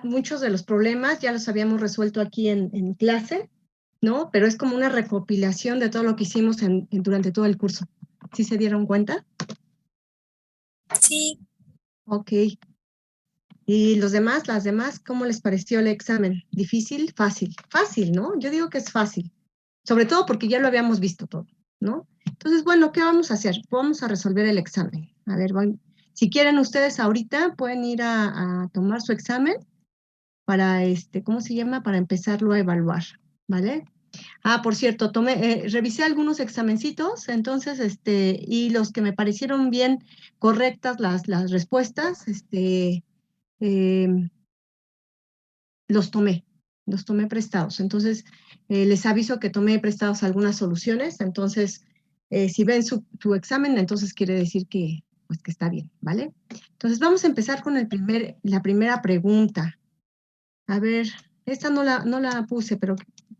muchos de los problemas ya los habíamos resuelto aquí en clase, ¿no? Pero es como una recopilación de todo lo que hicimos durante todo el curso. ¿Sí se dieron cuenta? Sí. Ok. ¿Y las demás, cómo les pareció el examen? ¿Difícil? Fácil. Fácil, ¿no? Yo digo que es fácil. Sobre todo porque ya lo habíamos visto todo, ¿no? Entonces, bueno, ¿qué vamos a hacer? Vamos a resolver el examen. A ver, si quieren ustedes ahorita, pueden ir a tomar su examen para, ¿cómo se llama? Para empezarlo a evaluar, ¿vale? Ah, por cierto, revisé algunos examencitos, entonces, y los que me parecieron bien correctas las respuestas, los tomé prestados. Entonces, les aviso que tomé prestados algunas soluciones, entonces, si ven tu examen, entonces quiere decir que, pues, que está bien, ¿vale? Entonces, vamos a empezar con la primera pregunta. A ver, esta no la puse, pero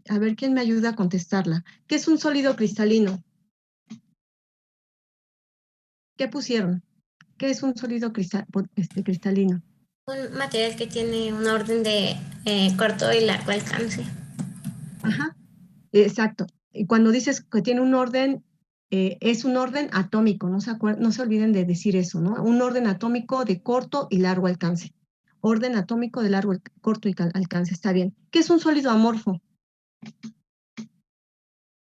a ver quién me ayuda a contestarla. ¿Qué es un sólido cristalino? ¿Qué pusieron? ¿Qué es un sólido cristalino? Un material que tiene un orden de corto y largo alcance. Ajá, exacto. Y cuando dices que tiene un orden, es un orden atómico, no se olviden de decir eso, ¿no? Un orden atómico de corto y largo alcance. Orden atómico de corto y alcance, está bien. ¿Qué es un sólido amorfo?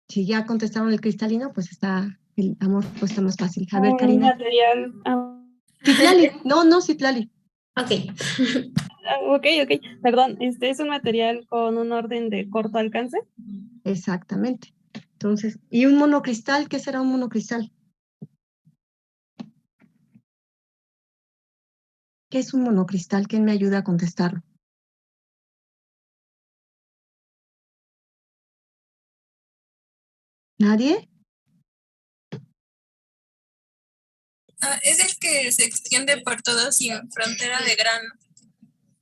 Si ya contestaron el cristalino, pues el amorfo está más fácil. A ver, Un Karina. material. Citlali, no, Citlali. Ok. Ok. Perdón, es un material con un orden de corto alcance. Exactamente. Entonces, ¿y un monocristal? ¿Qué será un monocristal? ¿Qué es un monocristal? ¿Quién me ayuda a contestarlo? ¿Nadie? Es el que se extiende por todo sin frontera de grano.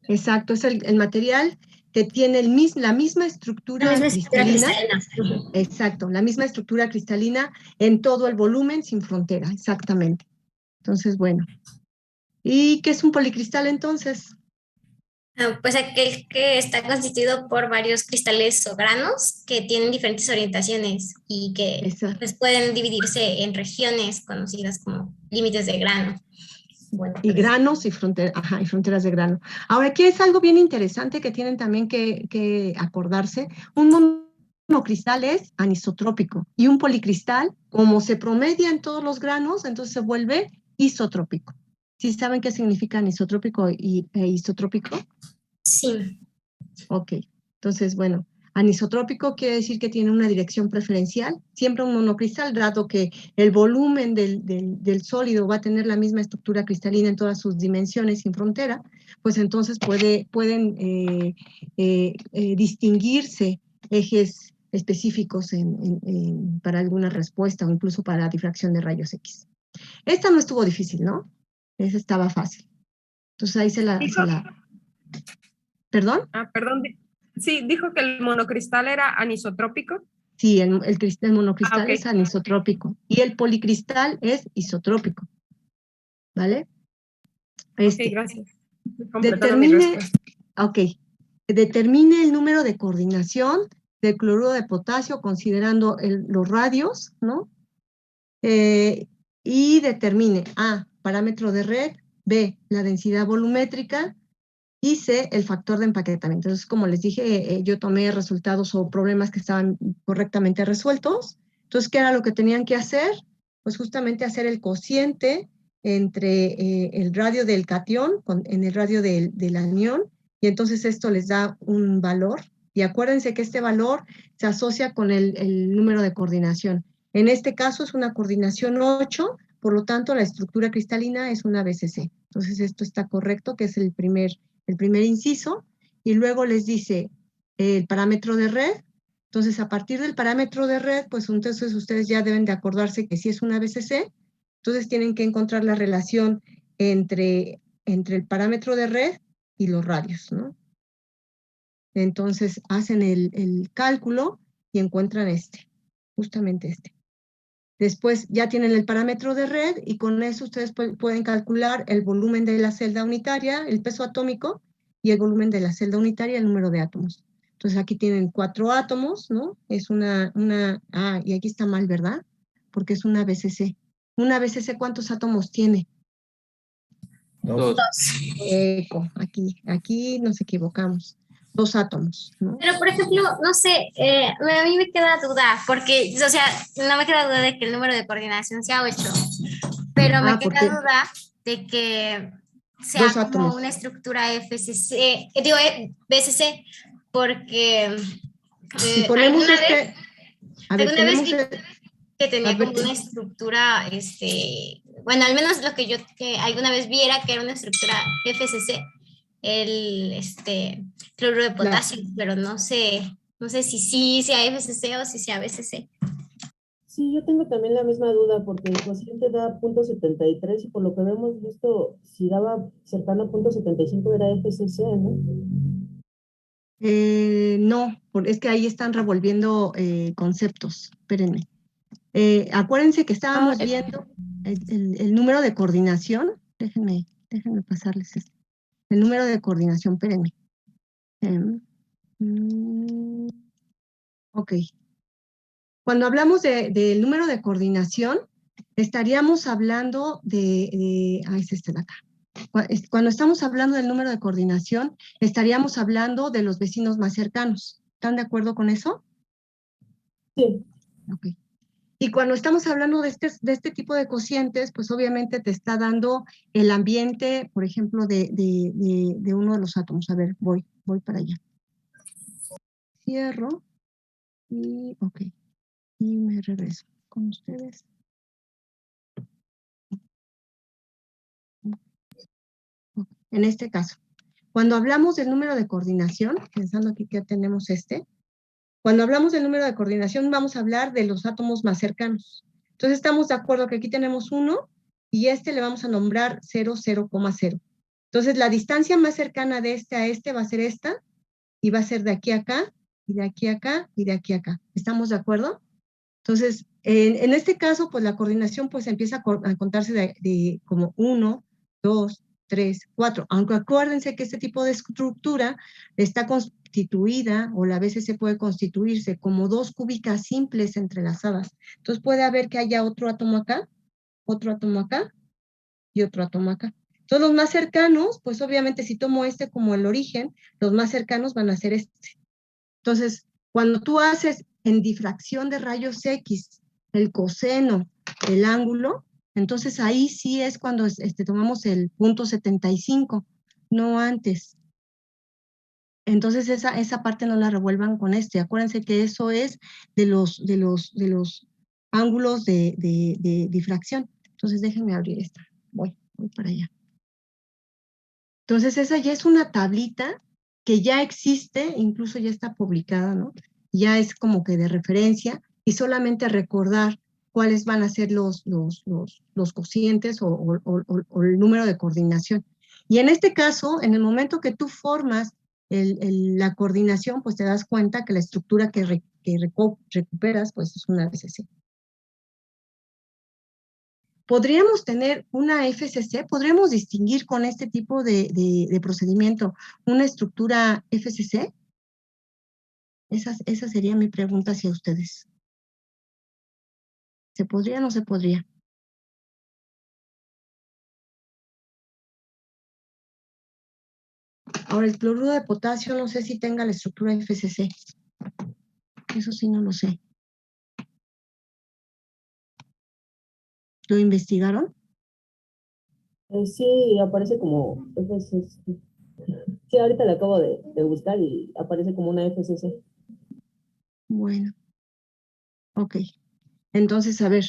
Exacto, es el material que tiene la misma estructura cristalina. Exacto, la misma estructura cristalina en todo el volumen sin frontera, exactamente. Entonces, bueno. ¿Y qué es un policristal entonces? Pues aquel que está constituido por varios cristales o granos que tienen diferentes orientaciones y que pues, pueden dividirse en regiones conocidas como límites de grano. Bueno, y granos y fronteras de grano. Ahora, aquí es algo bien interesante que tienen también que acordarse. Un monocristal es anisotrópico y un policristal, como se promedia en todos los granos, entonces se vuelve isotrópico. ¿Sí saben qué significa anisotrópico e isotrópico? Sí. Ok, entonces, bueno, anisotrópico quiere decir que tiene una dirección preferencial, siempre un monocristal, dado que el volumen del sólido va a tener la misma estructura cristalina en todas sus dimensiones sin frontera, pues entonces pueden distinguirse ejes específicos para alguna respuesta o incluso para difracción de rayos X. Esta no estuvo difícil, ¿no? Esa estaba fácil. Entonces ahí se la... ¿Perdón? Perdón. Sí, dijo que el monocristal era anisotrópico. Sí, el monocristal okay. es anisotrópico y el policristal es isotrópico, ¿vale? Ok, gracias. Determine el número de coordinación del cloruro de potasio considerando los radios, ¿no? Y determine A, parámetro de red, B, la densidad volumétrica, y C, el factor de empaquetamiento. Entonces, como les dije, yo tomé resultados o problemas que estaban correctamente resueltos. Entonces, ¿qué era lo que tenían que hacer? Pues justamente hacer el cociente entre el radio del catión en el radio del anión, y entonces esto les da un valor. Y acuérdense que este valor se asocia con el número de coordinación. En este caso es una coordinación 8, por lo tanto la estructura cristalina es una BCC. Entonces esto está correcto, que es el primer inciso, y luego les dice el parámetro de red. Entonces, a partir del parámetro de red, pues entonces ustedes ya deben de acordarse que si es una BCC, entonces tienen que encontrar la relación entre el parámetro de red y los radios, ¿no? Entonces, hacen el cálculo y encuentran justamente este. Después ya tienen el parámetro de red y con eso ustedes pueden calcular el volumen de la celda unitaria, el peso atómico, y el volumen de la celda unitaria, el número de átomos. Entonces aquí tienen 4 átomos, ¿no? Es y aquí está mal, ¿verdad? Porque es una BCC. Una BCC, ¿cuántos átomos tiene? 2. Aquí nos equivocamos. 2 átomos, ¿no? Pero, por ejemplo, no sé, a mí me queda duda, porque, o sea, no me queda duda de que el número de coordinación sea 8, pero me queda duda de que sea como una estructura FCC, BCC, porque si ponemos alguna vez vi que tenía como una estructura, bueno, al menos lo que yo alguna vez vi era que era una estructura FCC, el cloruro de potasio, pero no sé si sí sea FCC o si sea BCC. Sí, yo tengo también la misma duda porque el cociente da 0.73 y por lo que hemos visto, si daba cercano a 0.75 era FCC, ¿no? No, es que ahí están revolviendo conceptos. Espérenme. Acuérdense que estábamos viendo el número de coordinación. Déjenme pasarles esto. El número de coordinación, espérenme. Ok. Cuando hablamos del número de coordinación, estaríamos hablando es este de acá. Cuando estamos hablando del número de coordinación, estaríamos hablando de los vecinos más cercanos. ¿Están de acuerdo con eso? Sí. Ok. Y cuando estamos hablando de este tipo de cocientes, pues obviamente te está dando el ambiente, por ejemplo, de uno de los átomos. A ver, voy para allá. Cierro y ok. Y me regreso con ustedes. En este caso, cuando hablamos del número de coordinación, pensando aquí que ya tenemos cuando hablamos del número de coordinación vamos a hablar de los átomos más cercanos. Entonces estamos de acuerdo que aquí tenemos 1 y le vamos a nombrar 0,0. Entonces la distancia más cercana de a va a ser esta y va a ser de aquí a acá y de aquí a acá y de aquí a acá. ¿Estamos de acuerdo? Entonces, en este caso, pues la coordinación pues empieza a contarse de como 1, 2, 3, 4, aunque acuérdense que este tipo de estructura está constituida, o a veces se puede constituirse como 2 cúbicas simples entrelazadas. Entonces puede haber que haya otro átomo acá y otro átomo acá. Entonces los más cercanos, pues obviamente si tomo como el origen, los más cercanos van a ser este. Entonces, cuando tú haces en difracción de rayos X el coseno del ángulo, entonces ahí sí es cuando tomamos el 0.75, no antes. Entonces esa parte no la revuelvan con Acuérdense que eso es de los ángulos de difracción. Entonces déjenme abrir esta. Voy para allá. Entonces esa ya es una tablita que ya existe, incluso ya está publicada, ¿no? Ya es como que de referencia y solamente recordar cuáles van a ser los cocientes o el número de coordinación. Y en este caso, en el momento que tú formas la coordinación, pues te das cuenta que la estructura que recuperas, pues es una BCC. ¿Podríamos tener una FCC? ¿Podríamos distinguir con este tipo de procedimiento una estructura FCC? Esa sería mi pregunta hacia ustedes. ¿Se podría o no se podría? Ahora, el cloruro de potasio no sé si tenga la estructura FCC. Eso sí no lo sé. ¿Lo investigaron? Sí, aparece como FCC. Sí, ahorita la acabo de buscar y aparece como una FCC. Bueno. Ok. Entonces, a ver.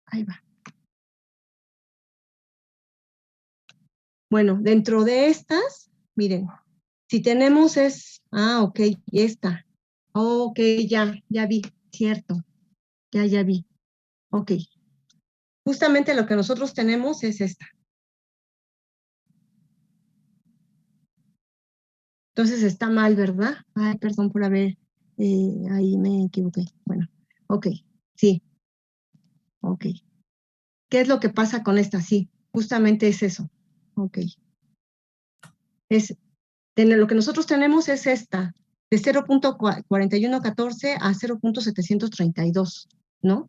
Ahí va. Bueno, dentro de estas, miren, si tenemos ok, esta. Ok, ya vi, cierto. Ya vi. Ok. Justamente lo que nosotros tenemos es esta. Entonces está mal, ¿verdad? Ay, perdón por haber, ahí me equivoqué. Bueno, ok, sí. Ok. ¿Qué es lo que pasa con esta? Sí, justamente es eso. Ok. Lo que nosotros tenemos es esta, de 0.4114 a 0.732, ¿no?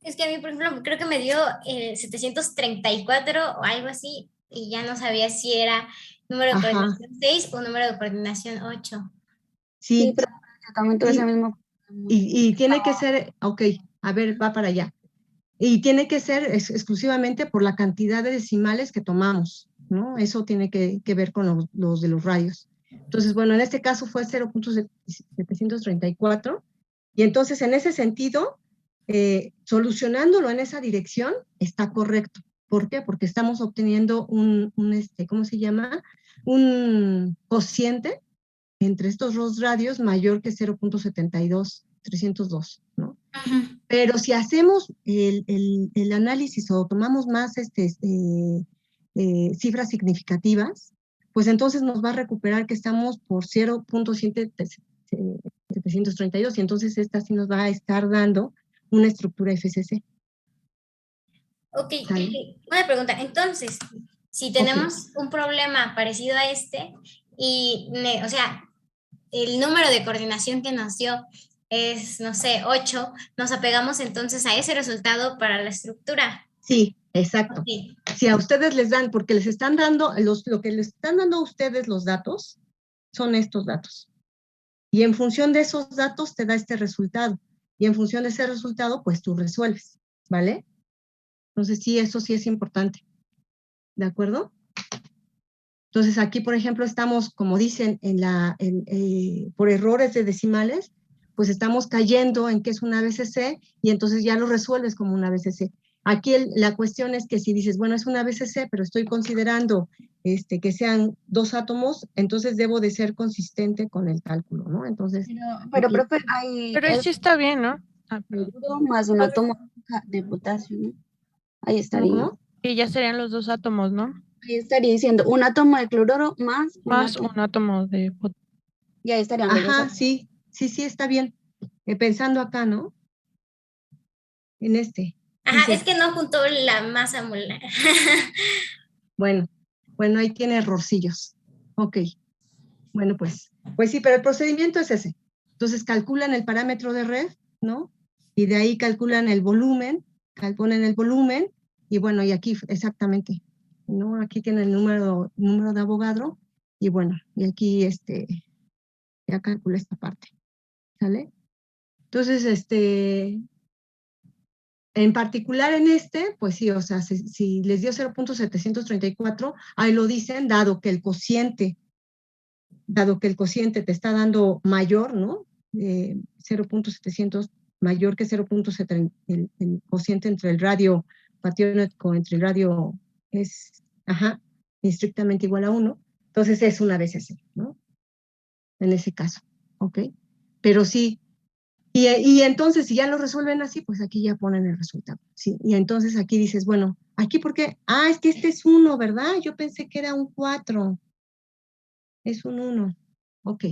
Es que a mí, por ejemplo, creo que me dio 734 o algo así, y ya no sabía si era número de coordinación 6 o número de coordinación 8. Sí, pero también tuve ese mismo. Y tiene que ser, ok, a ver, va para allá. Y tiene que ser exclusivamente por la cantidad de decimales que tomamos, ¿no? Eso tiene que ver con los de los radios. Entonces, bueno, en este caso fue 0.734, y entonces en ese sentido, solucionándolo en esa dirección, está correcto. ¿Por qué? Porque estamos obteniendo ¿cómo se llama? Un cociente entre estos dos radios mayor que 0.72302, ¿no? Ajá. Pero si hacemos el análisis o tomamos más cifras significativas, pues entonces nos va a recuperar que estamos por 0.732, y entonces esta sí nos va a estar dando una estructura FCC. Ok, una pregunta. Entonces, si tenemos un problema parecido a este, y, o sea, el número de coordinación que nos dio es, no sé, 8, nos apegamos entonces a ese resultado para la estructura. Sí, exacto. Okay. Si a ustedes les dan, porque les están dando, lo que les están dando a ustedes los datos, son estos datos. Y en función de esos datos te da este resultado. Y en función de ese resultado, pues tú resuelves, ¿vale? Entonces sí, eso sí es importante. ¿De acuerdo? Entonces aquí, por ejemplo, estamos, como dicen, por errores de decimales, pues estamos cayendo en que es una BCC, y entonces ya lo resuelves como una BCC. Aquí la cuestión es que si dices, bueno, es una BCC, pero estoy considerando que sean 2 átomos, entonces debo de ser consistente con el cálculo, ¿no? Entonces... Pero profe, hay... Pero sí está bien, ¿no? Más un átomo de potasio, ¿no? Ahí estaría. ¿Cómo? Y ya serían los 2 átomos, ¿no? Ahí estaría diciendo un átomo de cloruro más un átomo de potasio. Y ahí estarían los 2 átomos. Sí, está bien. Pensando acá, ¿no? En este. Ajá, Dice, es que no juntó la masa molar. Bueno, ahí tiene errorcillos. Ok. Bueno, pues sí, pero el procedimiento es ese. Entonces calculan el parámetro de red, ¿no? Y de ahí calculan el volumen, calculan el volumen, y bueno, y aquí exactamente, ¿no? Aquí tiene el número de Avogadro, y bueno, y aquí ya calcula esta parte, ¿sale? Entonces, en particular en pues sí, o sea, si les dio 0.734, ahí lo dicen, dado que el cociente te está dando mayor, ¿no? 0.700 mayor que 0.7, el cociente entre el radio patiónico, entre el radio es, estrictamente igual a 1, entonces es una BCC, ¿no? En ese caso, ¿ok? Pero sí, y entonces si ya lo resuelven así, pues aquí ya ponen el resultado, ¿sí? Y entonces aquí dices, bueno, aquí porque, es que este es 1, ¿verdad? Yo pensé que era un 4, es un 1, ok.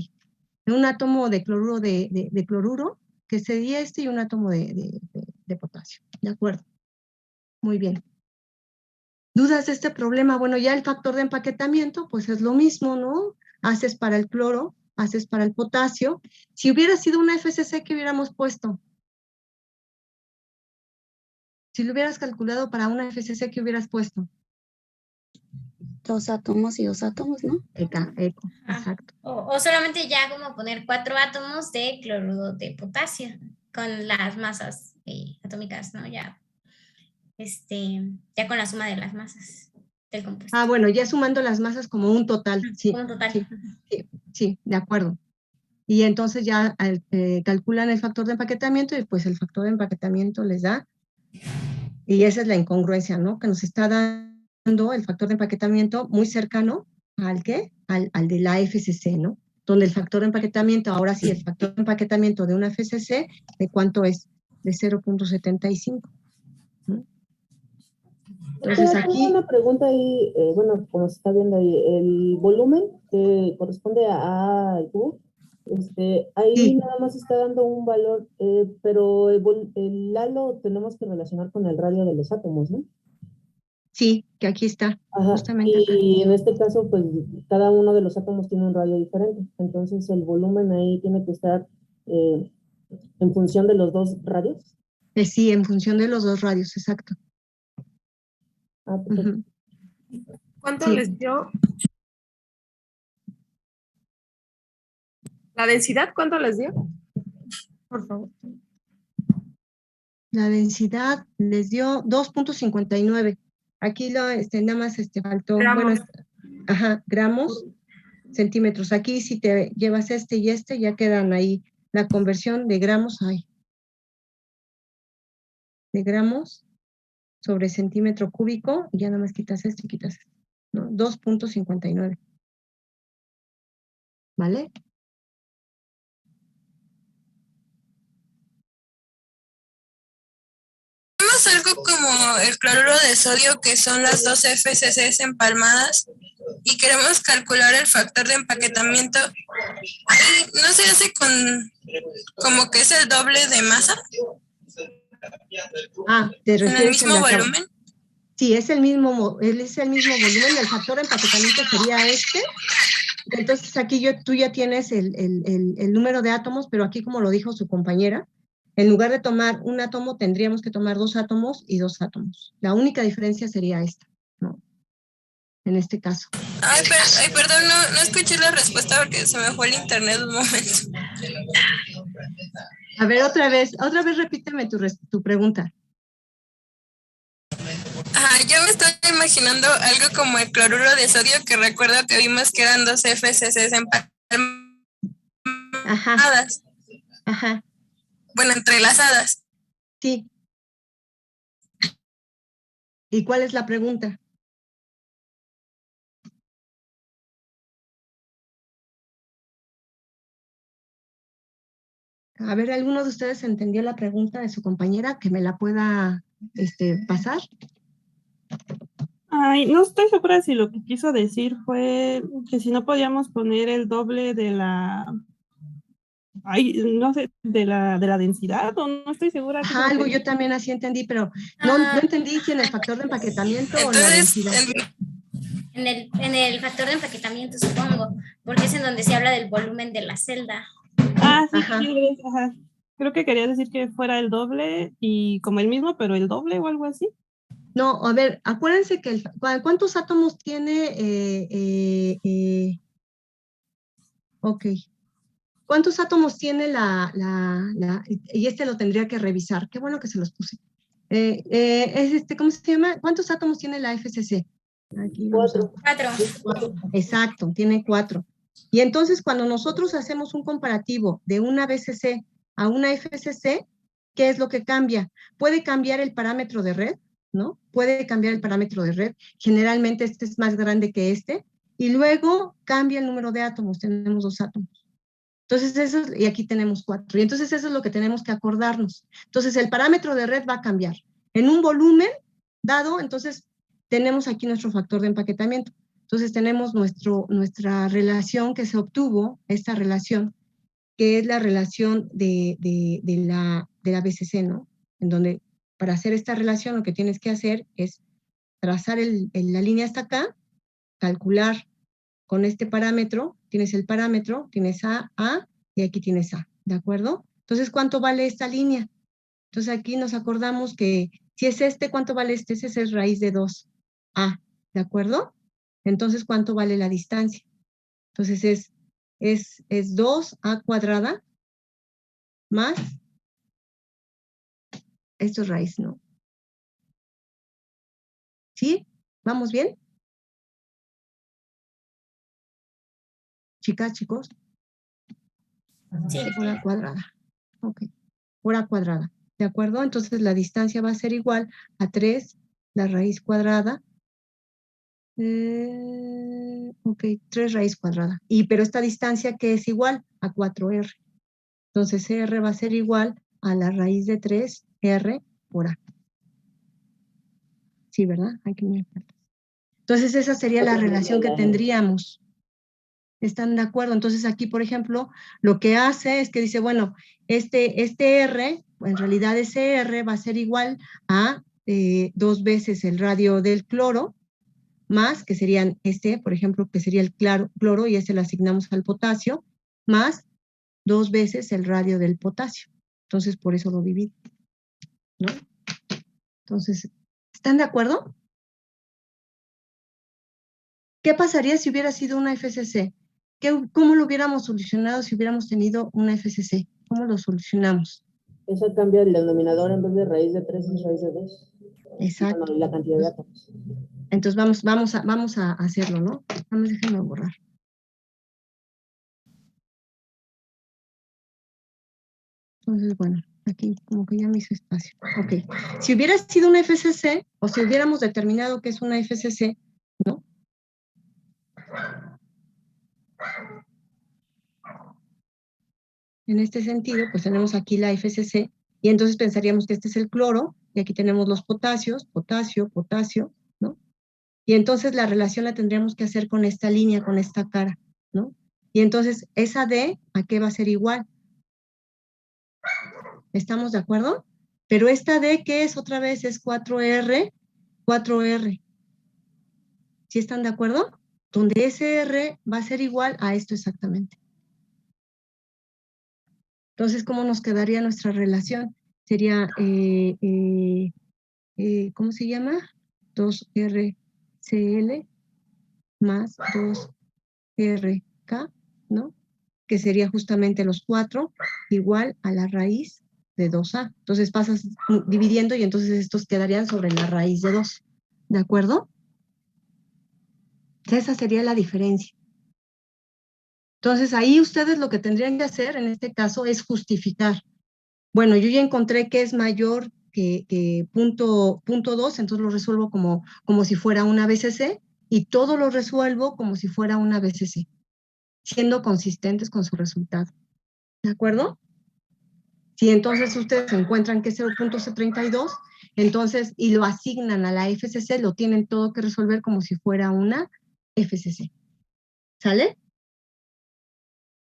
Un átomo de cloruro de cloruro, que sería y un átomo de potasio, ¿de acuerdo? Muy bien. ¿Dudas de este problema? Bueno, ya el factor de empaquetamiento, pues es lo mismo, ¿no? Haces para el cloro, haces para el potasio. Si hubiera sido una FCC, ¿qué hubiéramos puesto? Si lo hubieras calculado para una FCC, ¿qué hubieras puesto? 2 átomos y 2 átomos, ¿no? Exacto. O solamente ya como poner 4 átomos de cloruro de potasio con las masas atómicas, ¿no? Ya, ya con la suma de las masas del compuesto. Bueno, ya sumando las masas como un total. Sí, como un total. Sí, de acuerdo. Y entonces ya calculan el factor de empaquetamiento, y pues el factor de empaquetamiento les da, y esa es la incongruencia, ¿no? Que nos está dando el factor de empaquetamiento muy cercano al ¿qué? Al de la FCC, ¿no? Donde el factor de empaquetamiento, ahora sí, el factor de empaquetamiento de una FCC, ¿de cuánto es? De 0.75. ¿no? Entonces aquí... Tengo una pregunta ahí, bueno, como se está viendo ahí, el volumen que corresponde a al cubo, ahí sí. nada más está dando un valor, pero el halo tenemos que relacionar con el radio de los átomos, ¿no? Sí, que aquí está, Ajá, justamente acá. y en este caso, pues, cada uno de los átomos tiene un radio diferente. Entonces, el volumen ahí tiene que estar en función de los dos radios. Sí, en función de los dos radios, exacto. Ah, perfecto. Ujú. ¿Cuánto Sí. les dio? ¿La densidad cuánto les dio? Por favor. La densidad les dio 2.59. Aquí nada más faltó, Gramos. bueno, ajá, gramos, centímetros. Aquí si te llevas este y este, ya quedan ahí la conversión de gramos, de gramos sobre centímetro cúbico, y ya nada más quitas esto y quitas esto, ¿no? 2.59. ¿Vale? Tenemos algo como el cloruro de sodio, que son las dos FCCs empalmadas, y queremos calcular el factor de empaquetamiento. Ahí no se hace como que es el doble de masa. ¿Te ¿En el refieres mismo volumen? Sí, es el mismo volumen. El factor de empaquetamiento sería este. Entonces aquí tú ya tienes el número de átomos, pero aquí, como lo dijo su compañera, en lugar de tomar un átomo, tendríamos que tomar 2 átomos y 2 átomos. La única diferencia sería esta, ¿no? En este caso. Ay, perdón, no escuché la respuesta porque se me fue el internet un momento. A ver, otra vez repíteme tu pregunta. Yo me estoy imaginando algo como el cloruro de sodio, que recuerdo que vimos que eran dos FCCs empalmadas. Ajá. Bueno, entrelazadas. Sí. ¿Y cuál es la pregunta? A ver, ¿alguno de ustedes entendió la pregunta de su compañera? Que me la pueda pasar. Ay, no estoy segura si lo que quiso decir fue que si no podíamos poner el doble de la, no sé, de la densidad, o no estoy segura. Ajá, algo yo también así entendí, pero no entendí si en el factor de empaquetamiento o en la densidad. En el factor de empaquetamiento, supongo, porque es en donde se habla del volumen de la celda. Sí, ajá. Creo que quería decir que fuera el doble y como el mismo, pero el doble o algo así. No, a ver, acuérdense que ¿cuántos átomos tiene? Ok. ¿Cuántos átomos tiene y lo tendría que revisar? Qué bueno que se los puse. ¿Cómo se llama? ¿Cuántos átomos tiene la FCC? Aquí vamos 4. Exacto, tiene 4. Y entonces, cuando nosotros hacemos un comparativo de una BCC a una FCC, ¿qué es lo que cambia? Puede cambiar el parámetro de red, ¿no? Puede cambiar el parámetro de red. Generalmente este es más grande que este. Y luego cambia el número de átomos. Tenemos 2 átomos. Entonces, y aquí tenemos 4. Y entonces eso es lo que tenemos que acordarnos. Entonces, el parámetro de red va a cambiar. En un volumen dado, entonces, tenemos aquí nuestro factor de empaquetamiento. Entonces, tenemos nuestra relación que se obtuvo, esta relación, que es la relación de la BCC, ¿no? En donde, para hacer esta relación, lo que tienes que hacer es trazar la línea hasta acá, calcular con este parámetro, tienes el parámetro, tienes A, y aquí tienes A, ¿de acuerdo? Entonces, ¿cuánto vale esta línea? Entonces, aquí nos acordamos que si es ¿cuánto vale este? Ese es raíz de 2A, ¿de acuerdo? Entonces, ¿cuánto vale la distancia? Entonces, es 2A cuadrada más, esto es raíz, ¿no? ¿Sí? ¿Vamos bien? Chicas, chicos. Sí. Por A cuadrada. Ok. Por A cuadrada. ¿De acuerdo? Entonces la distancia va a ser igual a 3, la raíz cuadrada. Ok, 3 raíz cuadrada. Pero esta distancia que es igual a 4R. Entonces R va a ser igual a la raíz de 3R por A. Sí, ¿verdad? Aquí me falta. Entonces esa sería la relación que tendríamos. ¿Están de acuerdo? Entonces aquí, por ejemplo, lo que hace es que dice, bueno, este R, en realidad ese R va a ser igual a 2 veces el radio del cloro, más, que serían por ejemplo, que sería el cloro, y lo asignamos al potasio, más 2 veces el radio del potasio. Entonces, por eso lo divido, ¿no? Entonces, ¿están de acuerdo? ¿Qué pasaría si hubiera sido una FCC? ¿Cómo lo hubiéramos solucionado si hubiéramos tenido una FCC? ¿Cómo lo solucionamos? Eso cambia el denominador, en vez de raíz de 3 es raíz de 2. Exacto. Bueno, y la cantidad de átomos. Entonces vamos a hacerlo, ¿no? Vamos, déjenme borrar. Entonces, bueno, aquí como que ya me hizo espacio. Ok. Si hubiera sido una FCC, o si hubiéramos determinado que es una FCC, ¿no? En este sentido, pues tenemos aquí la FCC, y entonces pensaríamos que este es el cloro, y aquí tenemos los potasios, potasio, potasio, ¿no? Y entonces la relación la tendríamos que hacer con esta línea, con esta cara, ¿no? Y entonces, esa D, ¿a qué va a ser igual? ¿Estamos de acuerdo? Pero esta D, ¿qué es otra vez? Es 4R, 4R. ¿Sí están de acuerdo? Donde ese R va a ser igual a esto exactamente. Entonces, ¿cómo nos quedaría nuestra relación? Sería, ¿cómo se llama? 2RCl más 2RK, ¿no? Que sería justamente los 4 igual a la raíz de 2A. Entonces pasas dividiendo y entonces estos quedarían sobre la raíz de 2. ¿De acuerdo? Esa sería la diferencia. Entonces ahí ustedes lo que tendrían que hacer en este caso es justificar. Bueno, yo ya encontré que es mayor que punto 2, entonces lo resuelvo como si fuera una BCC, y todo lo resuelvo como si fuera una BCC, siendo consistentes con su resultado. ¿De acuerdo? Si entonces ustedes encuentran que es 0.32, entonces, y lo asignan a la FCC, lo tienen todo que resolver como si fuera una FCC. ¿Sale?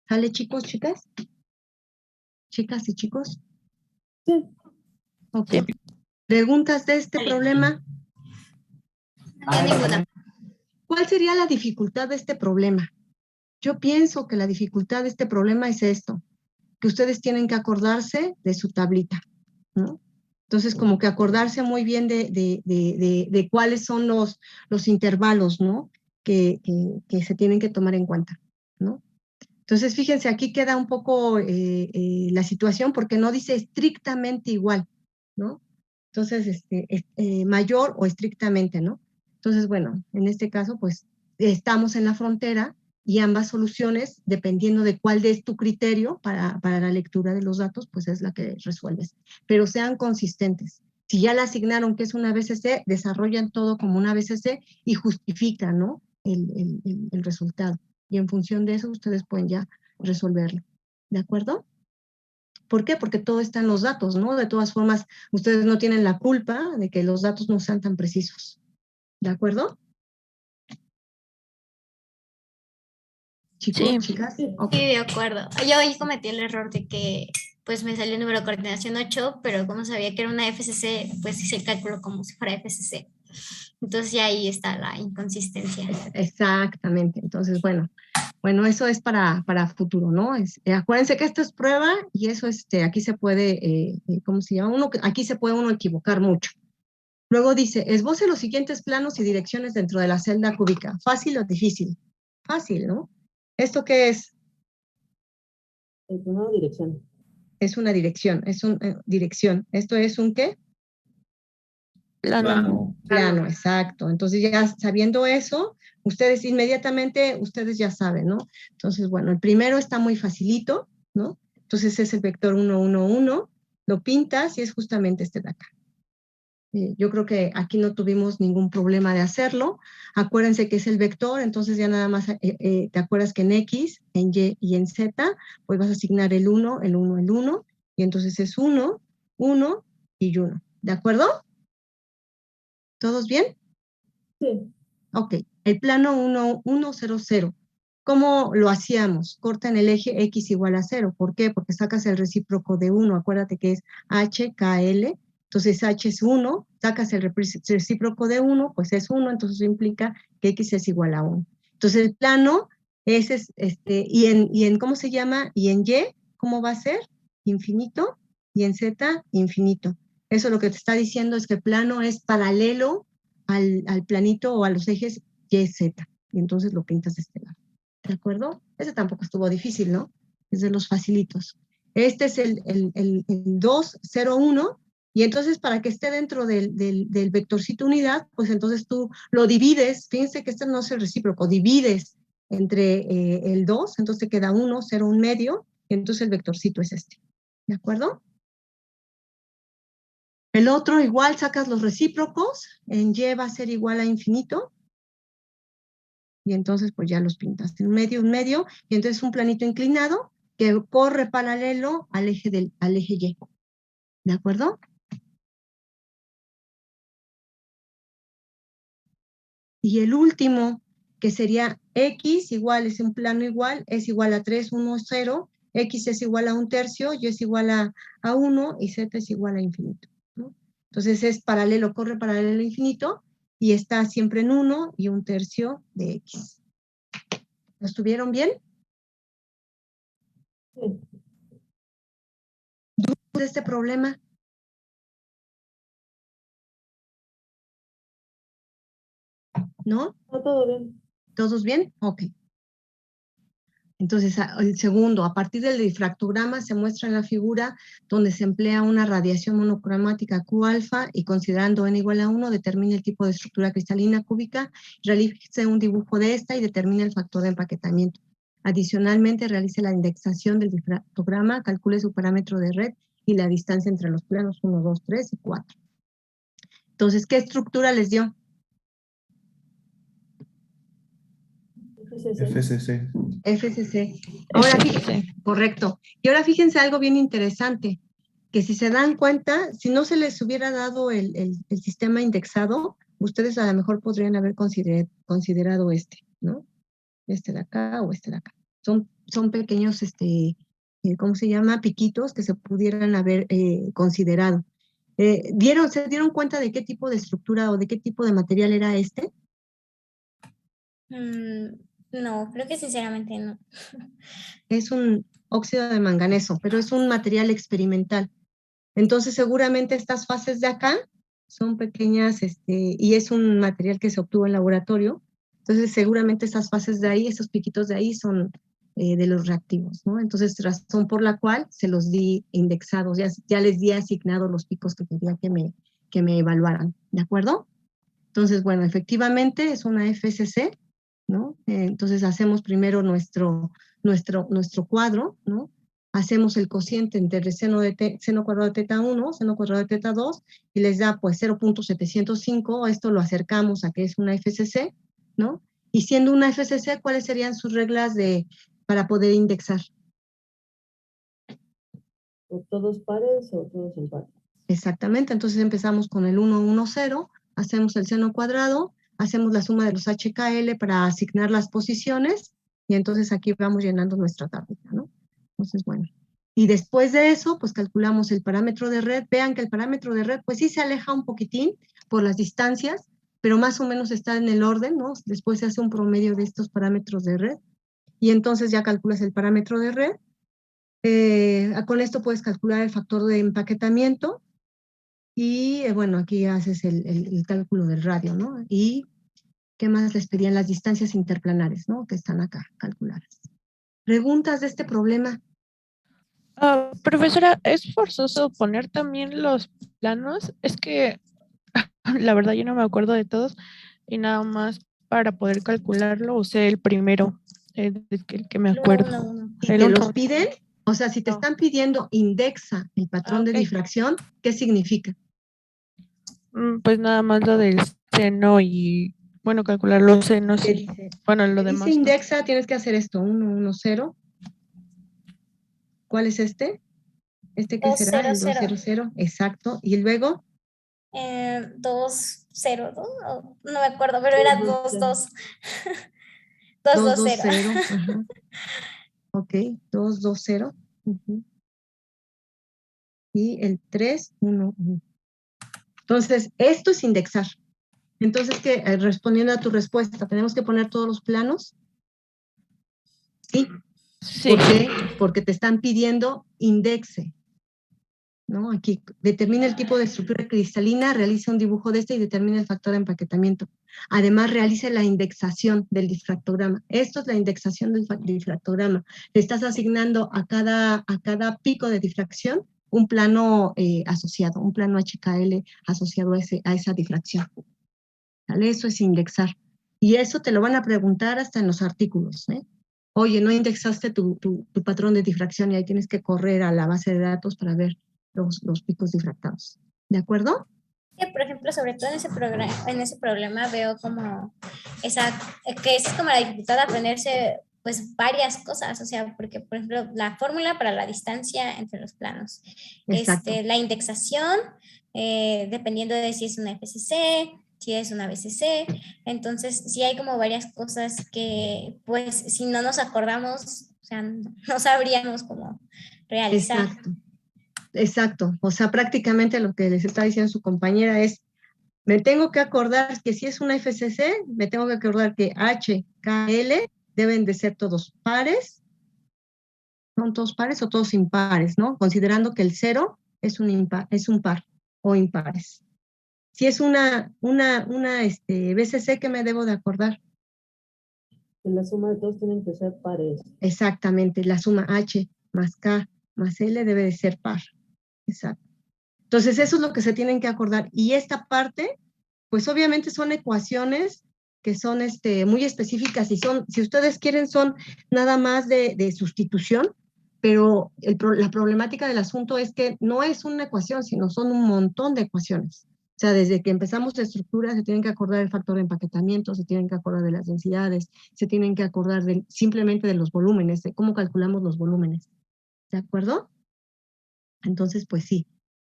¿Sale, chicos, chicas? ¿Chicas y chicos? Sí. Ok. ¿Preguntas de este problema? No, ninguna. ¿Cuál sería la dificultad de este problema? Yo pienso que la dificultad de este problema es esto, que ustedes tienen que acordarse de su tablita, ¿no? Entonces, como que acordarse muy bien de cuáles son los intervalos, ¿no? Que se tienen que tomar en cuenta, ¿no? Entonces, fíjense, aquí queda un poco la situación porque no dice estrictamente igual, ¿no? Entonces, mayor o estrictamente, ¿no? Entonces, bueno, en este caso, pues, estamos en la frontera y ambas soluciones, dependiendo de cuál es tu criterio para la lectura de los datos, pues es la que resuelves. Pero sean consistentes. Si ya le asignaron que es una BCC, desarrollan todo como una BCC y justifican, ¿no? El resultado. Y en función de eso, ustedes pueden ya resolverlo. ¿De acuerdo? ¿Por qué? Porque todo está en los datos, ¿no? De todas formas, ustedes no tienen la culpa de que los datos no sean tan precisos. ¿De acuerdo? Chicos, Sí. chicas. Okay. Sí, de acuerdo. Yo ahí cometí el error de que pues me salió el número de coordinación 8, pero como sabía que era una FCC, pues hice el cálculo como si fuera FCC. Entonces ya ahí está la inconsistencia. Exactamente. Entonces, bueno, eso es para futuro, ¿no? Acuérdense que esto es prueba y eso aquí se puede, ¿cómo se llama? Aquí se puede uno equivocar mucho. Luego dice, esboce los siguientes planos y direcciones dentro de la celda cúbica. ¿Fácil o difícil? Fácil, ¿no? ¿Esto qué es? Es una dirección. Es una dirección, es una dirección. ¿Esto es un qué? Plano. Plano, exacto. Entonces ya sabiendo eso, ustedes inmediatamente, ustedes ya saben, ¿no? Entonces, bueno, el primero está muy facilito, ¿no? Entonces es el vector 1, 1, 1, lo pintas y es justamente este de acá. Yo creo que aquí no tuvimos ningún problema de hacerlo. Acuérdense que es el vector, entonces ya nada más te acuerdas que en X, en Y y en Z, pues vas a asignar el 1, el 1, el 1, y entonces es 1, 1 y 1. ¿De acuerdo? ¿Todos bien? Sí. Ok, el plano 1, 1, 0, 0. ¿Cómo lo hacíamos? Corta en el eje X igual a 0. ¿Por qué? Porque sacas el recíproco de 1. Acuérdate que es HKL Entonces H es 1, sacas el recíproco de 1, pues es 1, entonces eso implica que X es igual a 1. Entonces el plano es y en ¿cómo se llama? Y en Y, ¿cómo va a ser? Infinito, y en Z, infinito. Eso lo que te está diciendo es que el plano es paralelo al planito o a los ejes Y, Z. Y entonces lo pintas de este lado. ¿De acuerdo? Ese tampoco estuvo difícil, ¿no? Es de los facilitos. Este es el 2, 0, 1. Y entonces para que esté dentro del vectorcito unidad, pues entonces tú lo divides. Fíjense que este no es el recíproco. Divides entre el 2, entonces te queda 1, 0, 1 medio. Y entonces el vectorcito es este. ¿De acuerdo? El otro igual sacas los recíprocos, en Y va a ser igual a infinito, y entonces pues ya los pintas en un medio, y entonces un planito inclinado que corre paralelo al eje Y. ¿De acuerdo? Y el último, que sería X igual, es un plano igual, es igual a 3, 1, 0, X es igual a 1/3, Y es igual a 1, y Z es igual a infinito, ¿no? Entonces es paralelo, corre paralelo al infinito, y está siempre en 1 y 1/3 de X. ¿Lo estuvieron bien? Sí. ¿Dudas de este problema? ¿No? No, todo bien. ¿Todos bien? Ok. Entonces, el segundo, a partir del difractograma se muestra en la figura donde se emplea una radiación monocromática Q alfa y considerando n igual a 1, determina el tipo de estructura cristalina cúbica, realice un dibujo de esta y determina el factor de empaquetamiento. Adicionalmente, realice la indexación del difractograma, calcule su parámetro de red y la distancia entre los planos 1, 2, 3 y 4. Entonces, ¿qué estructura les dio? FCC. FCC. Ahora fíjense, correcto. Y ahora fíjense algo bien interesante, que si se dan cuenta, si no se les hubiera dado el sistema indexado, ustedes a lo mejor podrían haber considerado este, ¿no? Este de acá o este de acá. Son pequeños, ¿cómo se llama? Piquitos que se pudieran haber considerado. ¿Se dieron cuenta de qué tipo de estructura o de qué tipo de material era este? No, creo que sinceramente no. Es un óxido de manganeso, pero es un material experimental. Entonces, seguramente estas fases de acá son pequeñas, y es un material que se obtuvo en laboratorio. Entonces, seguramente esas fases de ahí, esos piquitos de ahí son de los reactivos, ¿no? Entonces, razón por la cual se los di indexados, ya les di asignados los picos que quería que me evaluaran, ¿de acuerdo? Entonces, bueno, efectivamente es una FCC, ¿no? Entonces, hacemos primero nuestro cuadro, ¿no? Hacemos el cociente entre seno cuadrado de teta 1, seno cuadrado de teta 2, y les da pues 0.705, esto lo acercamos a que es una FCC, ¿no? Y siendo una FCC, ¿cuáles serían sus reglas para poder indexar? O todos pares o todos impares. Exactamente, entonces empezamos con el 1, 1, 0, hacemos el seno cuadrado, hacemos la suma de los HKL para asignar las posiciones, y entonces aquí vamos llenando nuestra tablita, ¿no? Entonces, bueno. Y después de eso, pues calculamos el parámetro de red. Vean que el parámetro de red, pues sí se aleja un poquitín por las distancias, pero más o menos está en el orden, ¿no? Después se hace un promedio de estos parámetros de red, y entonces ya calculas el parámetro de red. Con esto puedes calcular el factor de empaquetamiento, y bueno, aquí haces el cálculo del radio, ¿no? Y ¿qué más les pedían? Las distancias interplanares, ¿no? Que están acá calculadas. ¿Preguntas de este problema? Profesora, ¿es forzoso poner también los planos? Es que la verdad yo no me acuerdo de todos y nada más para poder calcularlo usé el primero, el que me acuerdo. ¿Y te los piden? O sea, si te están pidiendo indexa el patrón de difracción, ¿qué significa? Pues nada más lo del seno y, bueno, calcular los senos y, bueno, lo demás. Dice indexa, tienes que hacer esto, 1, 1, 0. ¿Cuál es este? ¿Este qué será? El 2, 0, 0. Exacto. ¿Y luego? 2, 0, 2, no me acuerdo, pero era 2, 2. 2, 2, 0. Ajá. Ok, 2, 2, 0. Y el 3, 1, 1. Entonces, esto es indexar. Entonces, respondiendo a tu respuesta, ¿tenemos que poner todos los planos? Sí. Sí. ¿Por qué? Porque te están pidiendo indexe, ¿no? Aquí, determina el tipo de estructura cristalina, realiza un dibujo de este y determina el factor de empaquetamiento. Además, realice la indexación del difractograma. Esto es la indexación del difractograma. Le estás asignando a cada pico de difracción un plano asociado, un plano HKL asociado a esa difracción. ¿Vale? Eso es indexar. Y eso te lo van a preguntar hasta en los artículos, ¿eh? Oye, no indexaste tu patrón de difracción y ahí tienes que correr a la base de datos para ver los picos difractados. ¿De acuerdo? Sí, por ejemplo, sobre todo en ese problema veo como que esa es como la dificultad de aprenderse pues varias cosas, o sea, porque por ejemplo la fórmula para la distancia entre los planos, la indexación, dependiendo de si es una FCC, si es una BCC, entonces sí hay como varias cosas que pues si no nos acordamos, o sea, no sabríamos cómo realizar. Exacto, o sea, prácticamente lo que les está diciendo su compañera es, me tengo que acordar que si es una FCC, me tengo que acordar que HKL deben de ser todos pares, ¿son todos pares o todos impares, no? Considerando que el 0 es un par o impares. Si es una BCC, ¿qué me debo de acordar? Que la suma de todos tienen que ser pares. Exactamente, la suma H más K más L debe de ser par. Exacto. Entonces, eso es lo que se tienen que acordar. Y esta parte, pues obviamente son ecuaciones que son muy específicas y si ustedes quieren, son nada más de sustitución, pero la problemática del asunto es que no es una ecuación, sino son un montón de ecuaciones. O sea, desde que empezamos la estructura se tienen que acordar del factor de empaquetamiento, se tienen que acordar de las densidades, se tienen que acordar simplemente de los volúmenes, de cómo calculamos los volúmenes. ¿De acuerdo? Entonces, pues sí,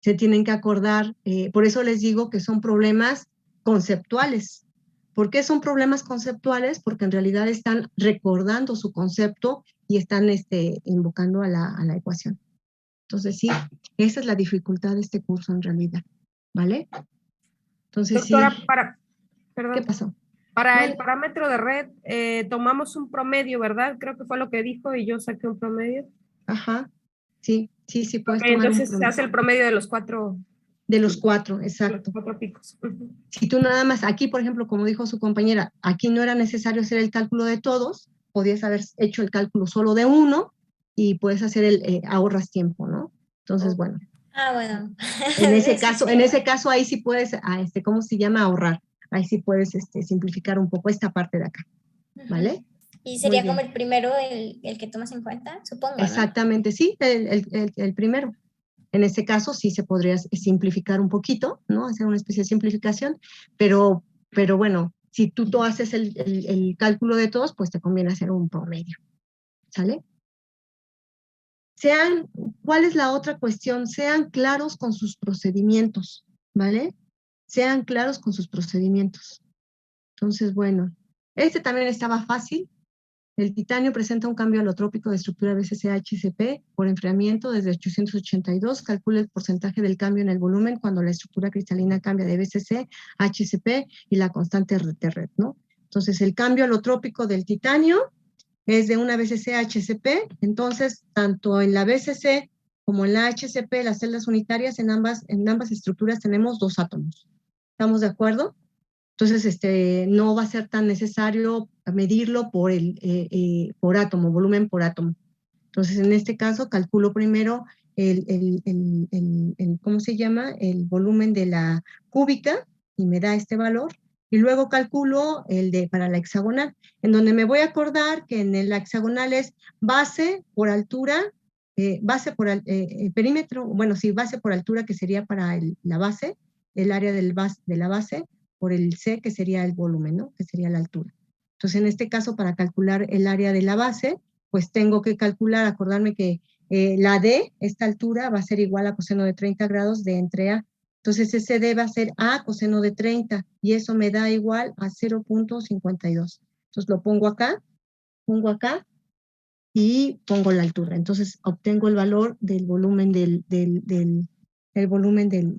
se tienen que acordar, por eso les digo que son problemas conceptuales. ¿Por qué son problemas conceptuales? Porque en realidad están recordando su concepto y están invocando a la ecuación. Entonces, sí, esa es la dificultad de este curso en realidad, ¿vale? Entonces, doctora, sí. Perdón. ¿Qué pasó? Para el parámetro de red, tomamos un promedio, ¿verdad? Creo que fue lo que dijo y yo saqué un promedio. Ajá, sí, puedes tomar entonces se hace el promedio de los 4. De los 4, exacto. Los 4 picos. Si tú nada más, aquí por ejemplo, como dijo su compañera, aquí no era necesario hacer el cálculo de todos, podías haber hecho el cálculo solo de uno y puedes hacer ahorras tiempo, ¿no? Entonces, bueno. Ah, bueno. En ese caso ahí sí puedes, ¿cómo se llama? Ahorrar. Ahí sí puedes simplificar un poco esta parte de acá, ¿vale? Y sería como el primero el que tomas en cuenta, supongo, ¿no? Exactamente, sí, el primero. En ese caso sí se podría simplificar un poquito, ¿no? Hacer una especie de simplificación, pero bueno, si tú haces el cálculo de todos, pues te conviene hacer un promedio, ¿sale? ¿Cuál es la otra cuestión? Sean claros con sus procedimientos, ¿vale? Sean claros con sus procedimientos. Entonces, bueno, también estaba fácil. El titanio presenta un cambio alotrópico de estructura BCC-HCP por enfriamiento desde 882. Calcula el porcentaje del cambio en el volumen cuando la estructura cristalina cambia de BCC a HCP y la constante de red, ¿no? Entonces, el cambio alotrópico del titanio es de una BCC-HCP. Entonces, tanto en la BCC como en la HCP, las celdas unitarias, en ambas estructuras tenemos 2 átomos. ¿Estamos de acuerdo? Entonces, no va a ser tan necesario medirlo por átomo, volumen por átomo. Entonces, en este caso, calculo primero ¿cómo se llama? El volumen de la cúbica y me da este valor. Y luego calculo para la hexagonal, en donde me voy a acordar que en la hexagonal es base por altura, perímetro, bueno, sí, base por altura, que sería para la base, el área de la base, por el C, que sería el volumen, ¿no? Que sería la altura. Entonces, en este caso, para calcular el área de la base, pues tengo que acordarme que la D, esta altura, va a ser igual a coseno de 30 grados de entre A. Entonces, ese D va a ser A coseno de 30, y eso me da igual a 0.52. Entonces, lo pongo acá, y pongo la altura. Entonces, obtengo el valor del volumen del el volumen de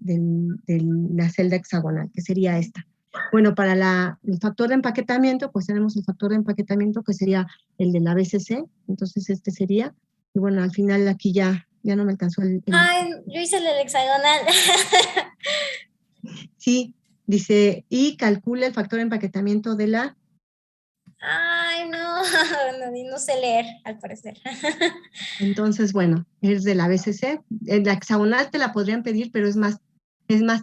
la celda hexagonal, que sería esta. Bueno, para el factor de empaquetamiento, pues tenemos el factor de empaquetamiento que sería el de la BCC, entonces este sería, y bueno, al final aquí ya no me alcanzó Ay, yo hice el hexagonal. Sí, dice, y calcula el factor de empaquetamiento de la... Ay, no sé leer, al parecer. Entonces, bueno, es de la BCC. La hexagonal te la podrían pedir, pero es más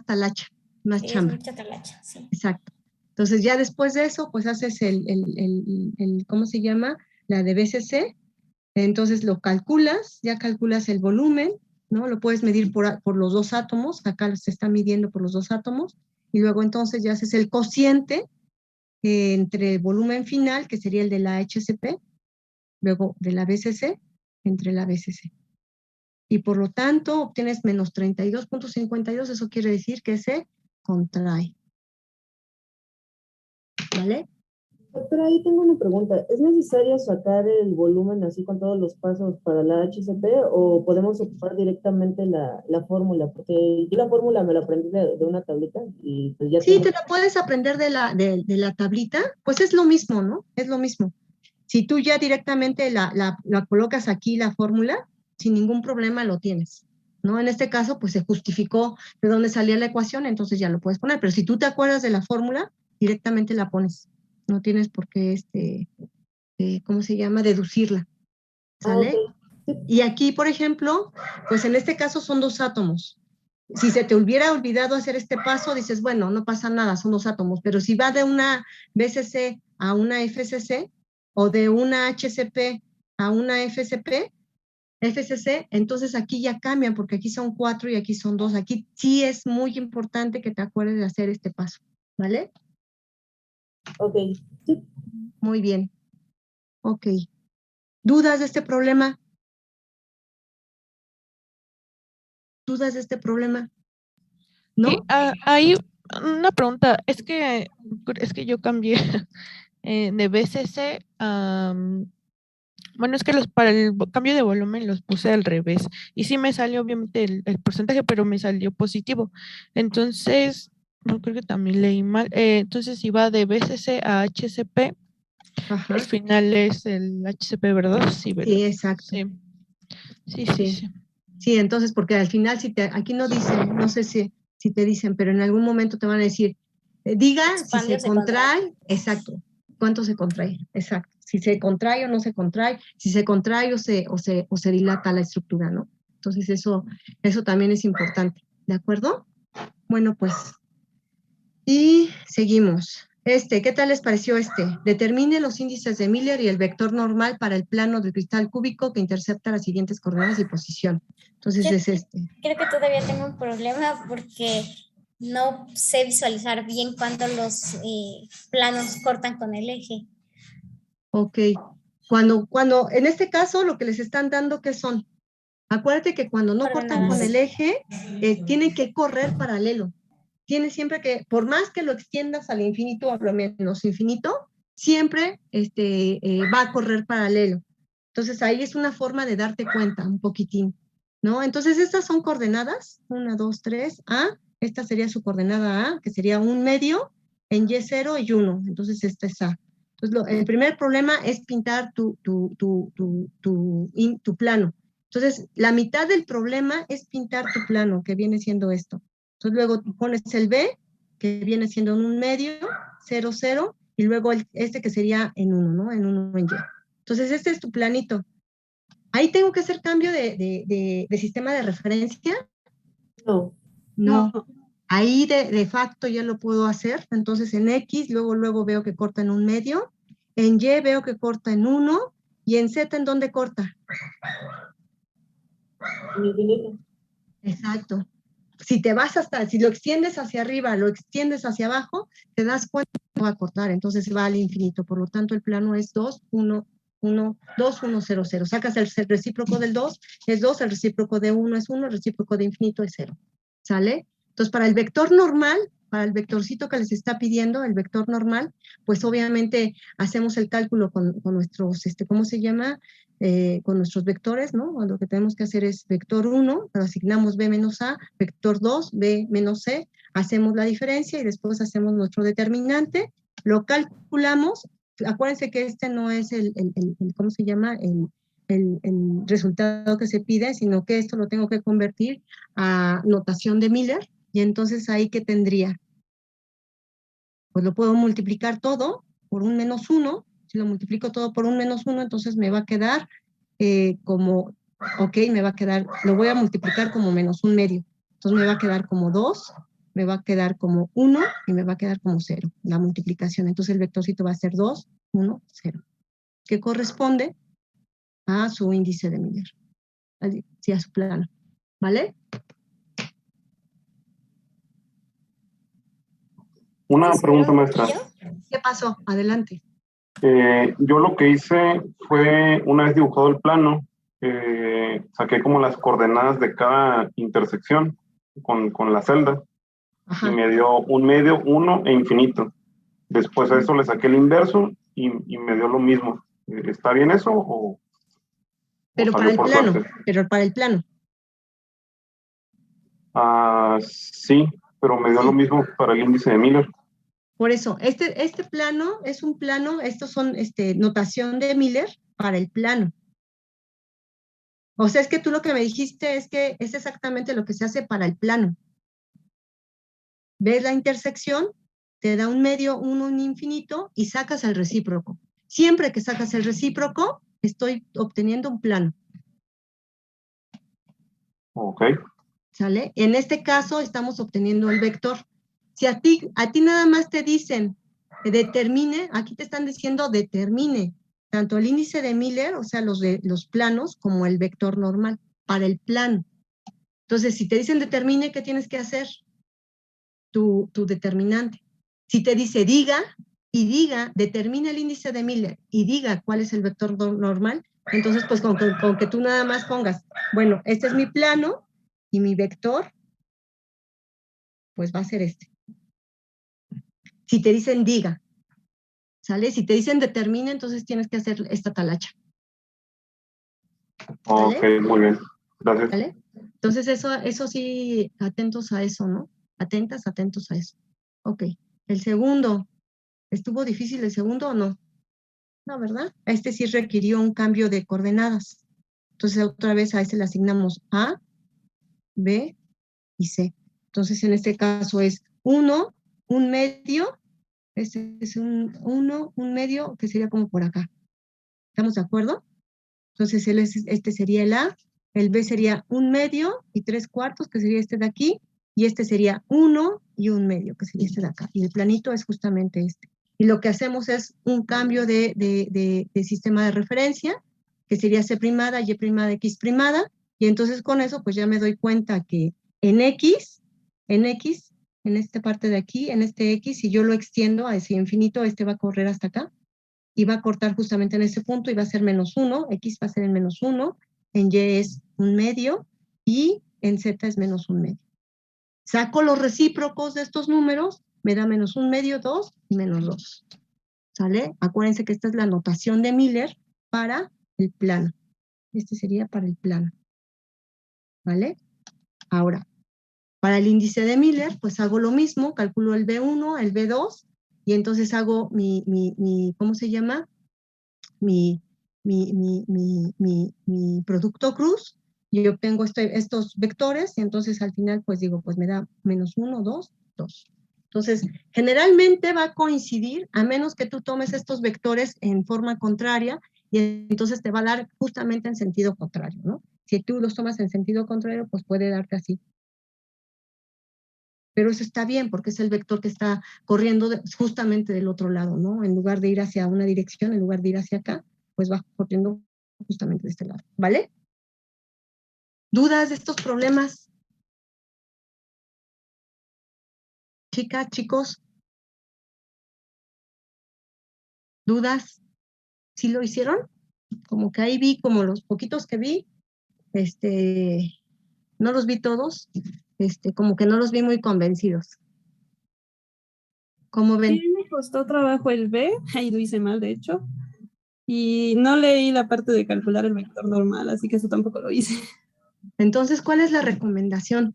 talacha, más Sí, chamba. es mucha talacha, sí. Exacto. Entonces, ya después de eso, pues haces ¿cómo se llama? La de BCC. Entonces, lo calculas, ya calculas el volumen, ¿no? Lo puedes medir por los dos átomos. Acá se está midiendo por los dos átomos. Y luego, entonces, ya haces el cociente entre el volumen final, que sería el de la HCP, luego de la BCC, entre la BCC. Y por lo tanto, obtienes menos 32.52, eso quiere decir que se contrae. ¿Vale? Doctora, ahí tengo una pregunta. ¿Es necesario sacar el volumen así con todos los pasos para la HCP o podemos ocupar directamente la fórmula? Porque yo la fórmula me la aprendí de una tablita y pues ya Sí, te la puedes aprender de la tablita, pues es lo mismo, ¿no? Es lo mismo. Si tú ya directamente la colocas aquí, la fórmula, sin ningún problema lo tienes, ¿no? En este caso, pues se justificó de dónde salía la ecuación, entonces ya lo puedes poner. Pero si tú te acuerdas de la fórmula, directamente la pones. No tienes por qué, ¿cómo se llama? Deducirla. ¿Sale? Okay. Y aquí, por ejemplo, pues en este caso son dos átomos. Si se te hubiera olvidado hacer este paso, dices, bueno, no pasa nada, son dos átomos. Pero si va de una BCC a una FCC o de una HCP a una FCC, entonces aquí ya cambian porque aquí son 4 y aquí son 2. Aquí sí es muy importante que te acuerdes de hacer este paso, ¿vale? Ok. Sí. Muy bien. Ok. ¿Dudas de este problema? ¿Dudas de este problema? ¿No? Sí, hay una pregunta, es que yo cambié de BCC a... Bueno, es que para el cambio de volumen los puse al revés y sí me salió obviamente el porcentaje, pero me salió positivo. Entonces, no creo que también leí mal. Entonces, si va de BCC a HCP, Ajá. al final es el HCP, ¿verdad? Sí, ¿verdad? Sí, exacto. Sí. Sí, entonces, porque al final, aquí no dicen, no sé si te dicen, pero en algún momento te van a decir, diga si se contrae, exacto, cuánto se contrae, exacto, si se contrae o no se contrae, si se contrae o se dilata la estructura, ¿no? Entonces, eso también es importante, ¿de acuerdo? Bueno, pues, y seguimos. ¿Qué tal les pareció este? Determine los índices de Miller y el vector normal para el plano del cristal cúbico que intercepta las siguientes coordenadas y posición. Entonces es este. Creo que todavía tengo un problema porque no sé visualizar bien cuando los planos cortan con el eje. Ok. Cuando, en este caso, lo que les están dando, ¿qué son? Acuérdate que cuando no cortan con el eje, tienen que correr paralelo. Tienes siempre que, por más que lo extiendas al infinito o a lo menos infinito, siempre va a correr paralelo. Entonces ahí es una forma de darte cuenta un poquitín, ¿no? Entonces estas son coordenadas, 1, 2, 3, A, esta sería su coordenada A, que sería un medio en Y0 y 1, entonces esta es A. Entonces el primer problema es pintar tu plano. Entonces la mitad del problema es pintar tu plano, que viene siendo esto. Entonces luego pones el B, que viene siendo en un medio, 0, 0, y luego que sería en 1, ¿no? En 1 en Y. Entonces este es tu planito. ¿Ahí tengo que hacer cambio de sistema de referencia? No. Ahí de facto ya lo puedo hacer. Entonces en X, luego veo que corta en un medio. En Y veo que corta en 1. Y en Z, ¿en dónde corta? En infinito. Exacto. Si lo extiendes hacia arriba, lo extiendes hacia abajo, te das cuenta que va a cortar, entonces va al infinito. Por lo tanto, el plano es 2, 1, 1, 2, 1, 0, 0. Sacas el recíproco del 2, es 2, el recíproco de 1 es 1, el recíproco de infinito es 0. ¿Sale? Entonces, para el vector normal, para el vectorcito que les está pidiendo, el vector normal, pues obviamente hacemos el cálculo con nuestros, ¿cómo se llama? con nuestros vectores, ¿no? Lo que tenemos que hacer es vector 1, lo asignamos B menos A, vector 2, B menos C, hacemos la diferencia y después hacemos nuestro determinante, lo calculamos. Acuérdense que este no es ¿cómo se llama? El resultado que se pide, sino que esto lo tengo que convertir a notación de Miller, y entonces ahí, ¿qué tendría? Pues lo puedo multiplicar todo por un menos 1, si lo multiplico todo por un menos 1, entonces me va a quedar me va a quedar, lo voy a multiplicar como menos un medio, entonces me va a quedar como 2, me va a quedar como 1 y me va a quedar como 0, la multiplicación. Entonces el vectorcito va a ser 2, 1, 0, que corresponde a su índice de Miller, sí, a su plano, ¿vale? Una pregunta, maestra. ¿Qué pasó? Adelante. Yo lo que hice fue, una vez dibujado el plano, saqué como las coordenadas de cada intersección con la celda. Ajá. Y me dio un medio, 1 e infinito. Después a eso le saqué el inverso y me dio lo mismo. ¿Está bien eso? Pero para el plano. Suerte? Pero para el plano. Sí, pero me dio lo mismo para el índice de Miller. Por eso, este plano es un plano, estos son notación de Miller para el plano. O sea, es que tú lo que me dijiste es que es exactamente lo que se hace para el plano. Ves la intersección, te da un medio, un infinito, y sacas el recíproco. Siempre que sacas el recíproco, estoy obteniendo un plano. Ok. ¿Sale? En este caso estamos obteniendo el vector. Si a ti nada más te dicen determine, aquí te están diciendo determine tanto el índice de Miller, o sea, los planos, como el vector normal para el plano. Entonces, si te dicen determine, ¿qué tienes que hacer? Tu determinante. Si te dice diga, y diga, determina el índice de Miller, y diga cuál es el vector normal, entonces, pues con que tú nada más pongas, bueno, este es mi plano, y mi vector, pues va a ser este. Si te dicen diga, ¿sale? Si te dicen determine, entonces tienes que hacer esta talacha. ¿Sale? Ok, muy bien. Gracias. ¿Sale? Entonces eso sí, atentos a eso, ¿no? Atentos a eso. Ok. El segundo, ¿estuvo difícil el segundo o no? No, ¿verdad? A este sí requirió un cambio de coordenadas. Entonces otra vez a este le asignamos A, B y C. Entonces en este caso es 1, un medio. Este es un medio que sería como por acá. ¿Estamos de acuerdo? Entonces este sería el A, el B sería un medio y 3/4, que sería este de aquí, y este sería 1 y un medio, que sería este de acá. Y el planito es justamente este. Y lo que hacemos es un cambio de sistema de referencia, que sería C', Y', X', y entonces con eso pues ya me doy cuenta que en X, en esta parte de aquí, en este X, si yo lo extiendo a ese infinito, este va a correr hasta acá, y va a cortar justamente en ese punto, y va a ser -1, X va a ser en -1, en Y es un medio, y en Z es -1 medio. Saco los recíprocos de estos números, me da -1 medio, 2 y -2. ¿Sale? Acuérdense que esta es la notación de Miller para el plano. Este sería para el plano. ¿Vale? Ahora, para el índice de Miller, pues hago lo mismo, calculo el B1, el B2, y entonces hago ¿cómo se llama? Mi producto cruz, y obtengo estos vectores, y entonces al final pues digo, pues me da -1, 2, 2. Entonces, generalmente va a coincidir, a menos que tú tomes estos vectores en forma contraria, y entonces te va a dar justamente en sentido contrario, ¿no? Si tú los tomas en sentido contrario, pues puede darte así. Pero eso está bien, porque es el vector que está corriendo justamente del otro lado, ¿no? En lugar de ir hacia una dirección, en lugar de ir hacia acá, pues va corriendo justamente de este lado, ¿vale? ¿Dudas de estos problemas? Chicas, chicos. ¿Dudas? ¿Sí lo hicieron? Como que ahí vi, como los poquitos que vi, no los vi todos, como que no los vi muy convencidos. ¿Cómo ven? Sí, me costó trabajo el B, ahí lo hice mal, de hecho. Y no leí la parte de calcular el vector normal, así que eso tampoco lo hice. Entonces, ¿cuál es la recomendación?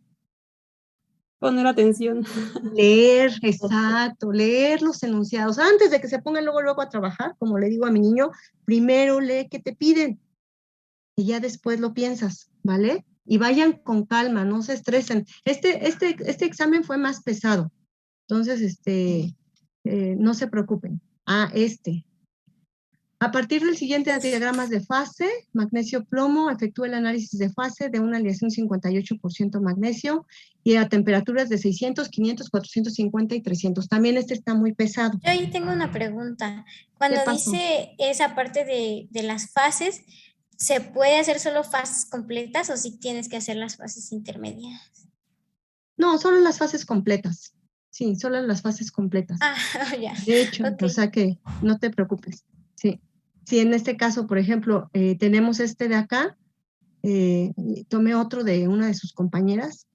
Poner atención. Leer, exacto, leer los enunciados. Antes de que se pongan luego a trabajar, como le digo a mi niño, primero lee qué te piden y ya después lo piensas, ¿vale? Y vayan con calma, no se estresen. Este examen fue más pesado, entonces, no se preocupen. A partir del siguiente diagramas de fase, magnesio-plomo, efectúa el análisis de fase de una aleación 58% magnesio y a temperaturas de 600, 500, 450 y 300. También este está muy pesado. Yo ahí tengo una pregunta. Cuando dice esa parte de las fases, ¿se puede hacer solo fases completas o si tienes que hacer las fases intermedias? No, solo las fases completas. Sí, solo las fases completas. Ah, ya. De hecho, Okay. O sea que no te preocupes. Sí. Si en este caso, por ejemplo, tenemos este de acá, tomé otro de una de sus compañeras,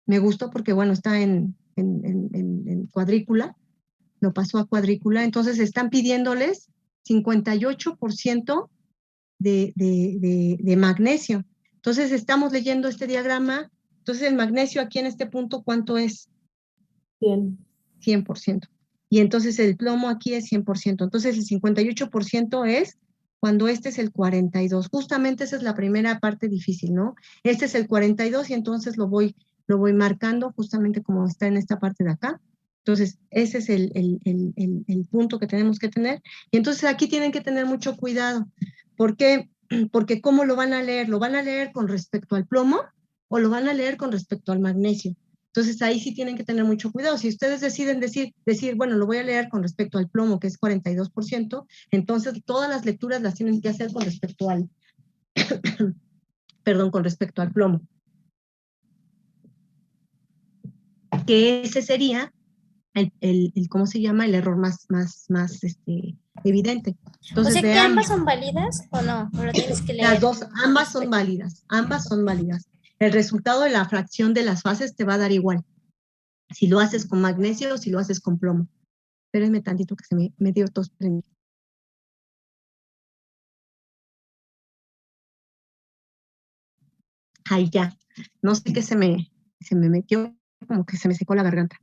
me gustó porque, bueno, está en cuadrícula, lo pasó a cuadrícula, entonces están pidiéndoles 58% de magnesio. Entonces estamos leyendo este diagrama, entonces el magnesio aquí en este punto, ¿cuánto es? 100%. Y entonces el plomo aquí es 100%. Entonces el 58% es cuando este es el 42. Justamente esa es la primera parte difícil, ¿no? Este es el 42 y entonces lo voy marcando justamente como está en esta parte de acá. Entonces ese es el punto que tenemos que tener. Y entonces aquí tienen que tener mucho cuidado. ¿Por qué? Porque ¿cómo lo van a leer? ¿Lo van a leer con respecto al plomo o lo van a leer con respecto al magnesio? Entonces ahí sí tienen que tener mucho cuidado. Si ustedes deciden decir, bueno, lo voy a leer con respecto al plomo, que es 42%, entonces todas las lecturas las tienen que hacer con respecto al, perdón, con respecto al plomo. Que ese sería ¿cómo se llama? El error más evidente. Entonces, o sea, ¿que ambas son válidas o no? ¿O lo tienes que leer? Las dos, ambas son válidas, ambas son válidas. El resultado de la fracción de las fases te va a dar igual. Si lo haces con magnesio o si lo haces con plomo. Espérenme tantito que se me dio tos. Ay, ya. No sé qué se me metió, como que se me secó la garganta.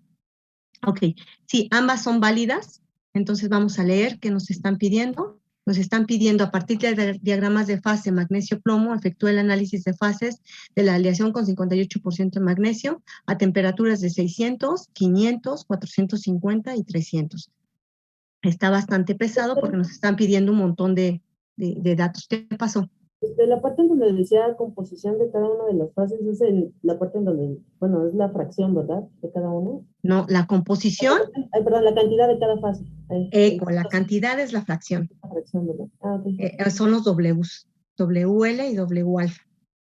Ok, sí, ambas son válidas. Entonces vamos a leer qué nos están pidiendo. Nos están pidiendo a partir de diagramas de fase magnesio-plomo, efectúa el análisis de fases de la aleación con 58% de magnesio a temperaturas de 600, 500, 450 y 300. Está bastante pesado porque nos están pidiendo un montón de datos. ¿Qué pasó? La parte en donde decía composición de cada una de las fases es la parte en donde, bueno, es la fracción, ¿verdad? De cada uno. No, la composición. Ay, perdón, la cantidad de cada fase. La cantidad es la fracción. La fracción, ¿verdad? Ah, ok. Son los Ws, WL y W alfa,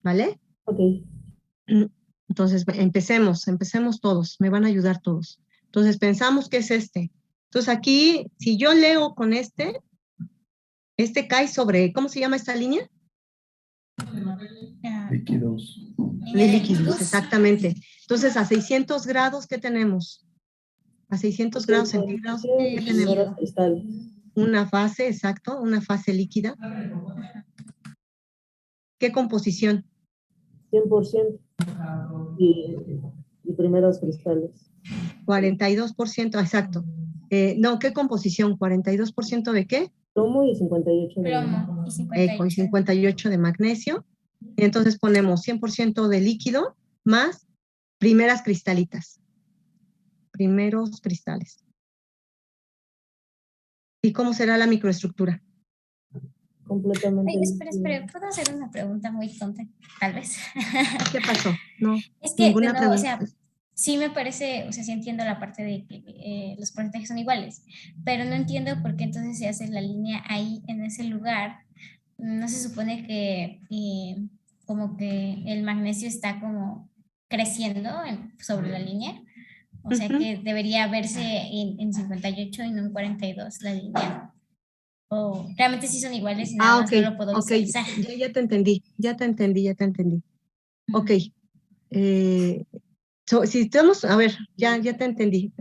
¿vale? Ok. Entonces, empecemos todos, me van a ayudar todos. Entonces, pensamos que es este. Entonces, aquí, si yo leo con este cae sobre, ¿cómo se llama esta línea? Líquidos. De líquidos, exactamente. Entonces, a 600 grados, ¿qué tenemos? A 600 grados centígrados, ¿qué tenemos? Una fase, exacto, una fase líquida. ¿Qué composición? 100%. Y primeros cristales. 42%, exacto. No, ¿qué composición? ¿42% de qué? Plomo y 58 de plomo y 58 de magnesio. Y entonces ponemos 100% de líquido más primeras cristalitas. Primeros cristales. ¿Y cómo será la microestructura? Completamente. Ay, espera, ¿puedo hacer una pregunta muy tonta? Tal vez. ¿Qué pasó? No, es que, ninguna de nuevo, pregunta. o sea, sí me parece, o sea, sí entiendo la parte de que los porcentajes son iguales, pero no entiendo por qué entonces se hace la línea ahí, en ese lugar. ¿No se supone que como que el magnesio está como creciendo sobre la línea? O sea, que debería verse en 58 y no en 42 la línea. O realmente sí son iguales y nada más no lo puedo visualizar. Ya te entendí. Ok. Si estamos, a ver, ya te entendí.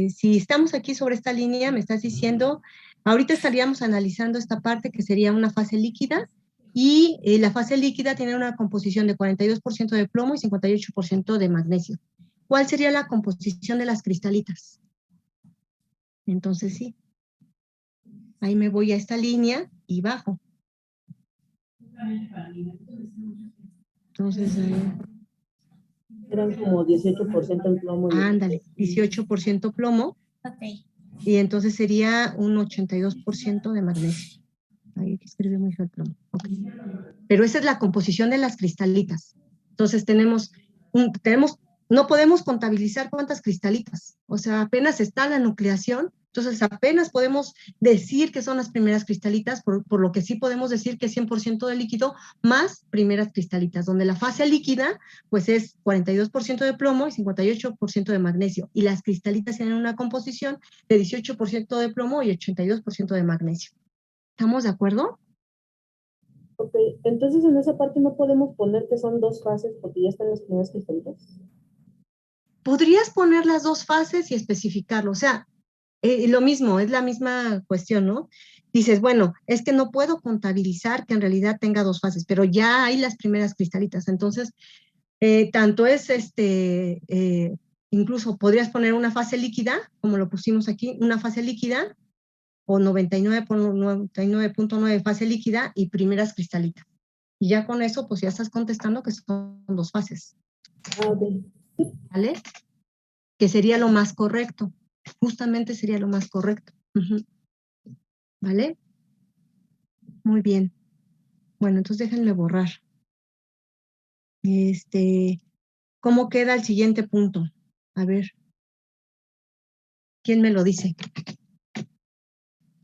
Si estamos aquí sobre esta línea, me estás diciendo Ahorita estaríamos analizando esta parte que sería una fase líquida, y la fase líquida tiene una composición de 42% de plomo y 58% de magnesio. ¿Cuál sería la composición de las cristalitas? Entonces sí, ahí me voy a esta línea y bajo. Entonces eran como 18% en plomo. Ándale, 18% plomo. Ok. Y entonces sería un 82% de magnesio. Ahí escribí muy feo el plomo. Okay. Pero esa es la composición de las cristalitas. Entonces no podemos contabilizar cuántas cristalitas. O sea, apenas está la nucleación, entonces apenas podemos decir que son las primeras cristalitas, por lo que sí podemos decir que es 100% de líquido más primeras cristalitas, donde la fase líquida pues es 42% de plomo y 58% de magnesio, y las cristalitas tienen una composición de 18% de plomo y 82% de magnesio. ¿Estamos de acuerdo? Ok, entonces en esa parte no podemos poner que son 2 fases porque ya están las primeras cristalitas. Podrías poner las 2 fases y especificarlo, o sea, lo mismo, es la misma cuestión, ¿no? Dices, bueno, es que no puedo contabilizar que en realidad tenga 2 fases, pero ya hay las primeras cristalitas, entonces, tanto es incluso podrías poner una fase líquida, como lo pusimos aquí, una fase líquida, o 99.9 fase líquida y primeras cristalitas. Y ya con eso, pues ya estás contestando que son 2 fases. ¿Vale? Que sería lo más correcto. Justamente sería lo más correcto. ¿Vale? Muy bien. Bueno, entonces déjenme borrar. ¿Cómo queda el siguiente punto? A ver. ¿Quién me lo dice?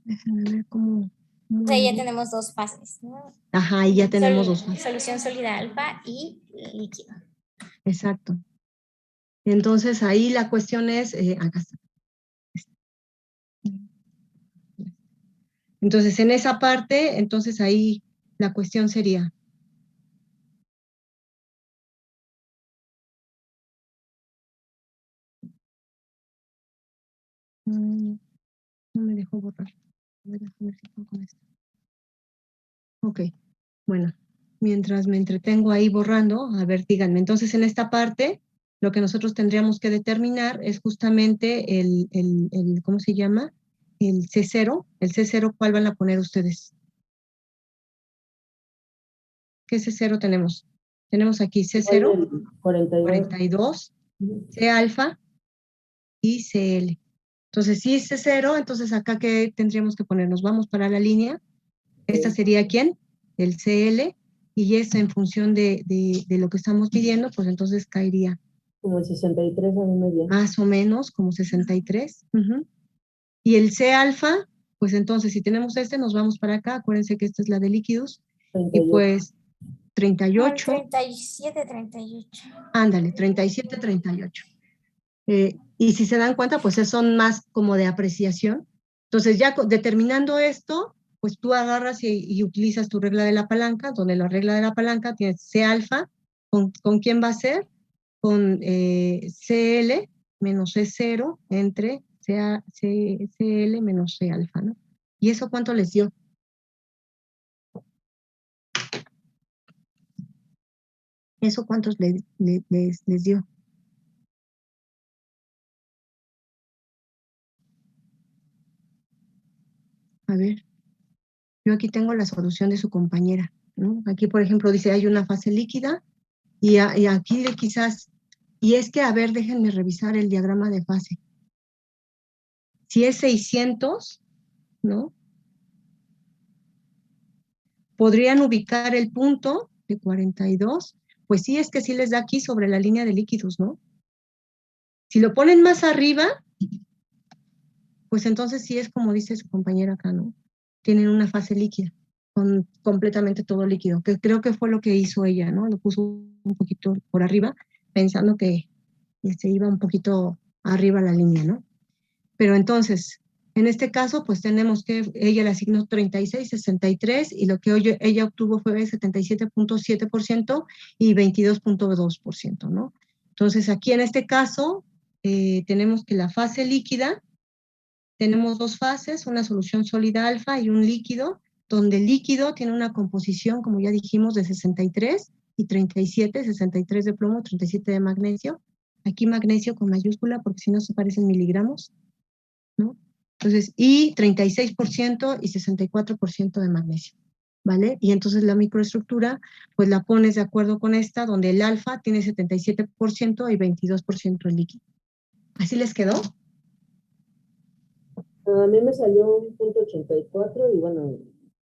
Déjenme ver cómo... O sea, ya tenemos 2 fases, ¿no? Ajá, y ya tenemos 2 fases. Solución sólida alfa y líquido. Exacto. Entonces ahí la cuestión es... acá está. Entonces en esa parte, entonces ahí la cuestión sería... No me dejó borrar. A ver si puedo con esto. Ok, bueno, mientras me entretengo ahí borrando, a ver, díganme. Entonces, en esta parte, lo que nosotros tendríamos que determinar es justamente ¿cómo se llama? El C0. El C0, ¿cuál van a poner ustedes? ¿Qué C0 tenemos? Tenemos aquí C0, 42, C alfa y CL. Entonces, si es C0, entonces acá, ¿qué tendríamos que poner? Nos vamos para la línea. ¿Esta sería quién? El CL, y es en función de lo que estamos pidiendo, pues entonces caería. Como el 63 a media. Más o menos, como 63. Y el C alfa, pues entonces si tenemos nos vamos para acá. Acuérdense que esta es la de líquidos. 38. Y pues 38. 37, 38. Ándale, 37, 38. Y si se dan cuenta, pues son más como de apreciación. Entonces ya determinando esto, pues tú agarras y utilizas tu regla de la palanca, donde la regla de la palanca tiene C alfa, ¿con quién va a ser? Con CL menos C0 entre CL menos C alfa, ¿no? ¿Y eso cuánto les dio? ¿Eso cuántos les dio? A ver, yo aquí tengo la solución de su compañera, ¿no? Aquí, por ejemplo, dice, hay una fase líquida, y aquí quizás, y es que, a ver, déjenme revisar el diagrama de fase. Si es 600, ¿no? Podrían ubicar el punto de 42, pues sí, es que sí les da aquí sobre la línea de líquidos, ¿no? Si lo ponen más arriba, pues entonces sí es como dice su compañera acá, ¿no? Tienen una fase líquida, con completamente todo líquido, que creo que fue lo que hizo ella, ¿no? Lo puso un poquito por arriba, pensando que se iba un poquito arriba la línea, ¿no? Pero entonces, en este caso, pues tenemos que ella le asignó 36, 63, y lo que ella obtuvo fue 77.7% y 22.2%, ¿no? Entonces, aquí en este caso, tenemos que la fase líquida tenemos dos fases, una solución sólida alfa y un líquido, donde el líquido tiene una composición, como ya dijimos, de 63 y 37, 63 de plomo, 37 de magnesio. Aquí magnesio con mayúscula, porque si no se parecen miligramos, ¿no? Entonces, y 36% y 64% de magnesio, ¿vale? Y entonces la microestructura, pues la pones de acuerdo con esta, donde el alfa tiene 77% y 22% el líquido. ¿Así les quedó? A mí me salió un punto 84 y bueno.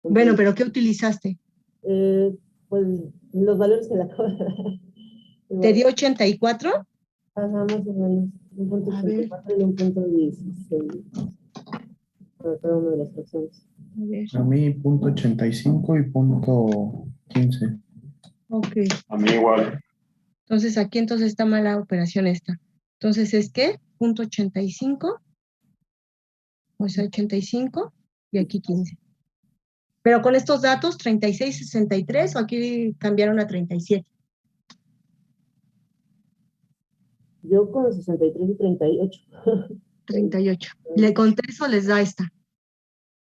Bueno, pero ¿qué utilizaste? Pues los valores que le acabo de dar. ¿Te dio 84? Ajá, más o menos. Un punto 84 y un punto 16. Para cada una de las fracciones. A mí punto 85 y punto 15. Ok. A mí igual. Entonces aquí entonces está mala operación esta. Entonces es que punto 85, o sea 85 y aquí 15. Pero con estos datos 36, 63 o aquí cambiaron a 37. Yo con 63 y 38. 38. Con eso les da esta.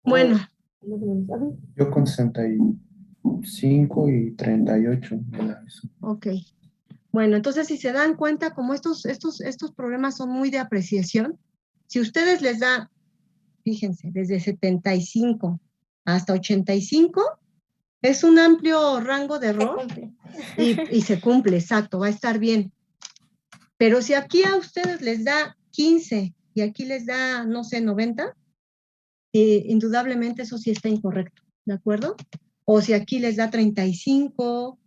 Bueno. Yo con 65 y 38 me da eso. Ok. Bueno, entonces si se dan cuenta, como estos problemas son muy de apreciación, si ustedes les da, fíjense, desde 75 hasta 85, es un amplio rango de error y se cumple, exacto, va a estar bien. Pero si aquí a ustedes les da 15 y aquí les da, no sé, 90, indudablemente eso sí está incorrecto, ¿de acuerdo? O si aquí les da 35,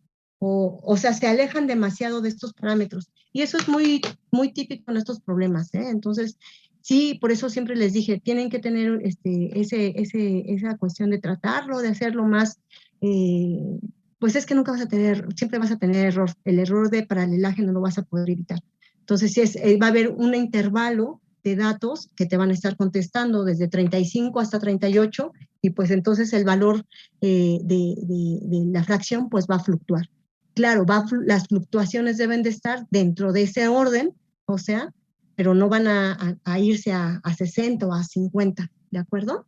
o sea, se alejan demasiado de estos parámetros. Y eso es muy, muy típico en estos problemas, ¿eh? Entonces, sí, por eso siempre les dije, tienen que tener esa cuestión de tratarlo, de hacerlo más, pues es que nunca vas a tener, siempre vas a tener error. El error de paralelaje no lo vas a poder evitar. Entonces, va a haber un intervalo de datos que te van a estar contestando desde 35 hasta 38 y pues entonces el valor de la fracción pues va a fluctuar. Claro, las fluctuaciones deben de estar dentro de ese orden, o sea, pero no van a irse a 60 o a 50, ¿de acuerdo?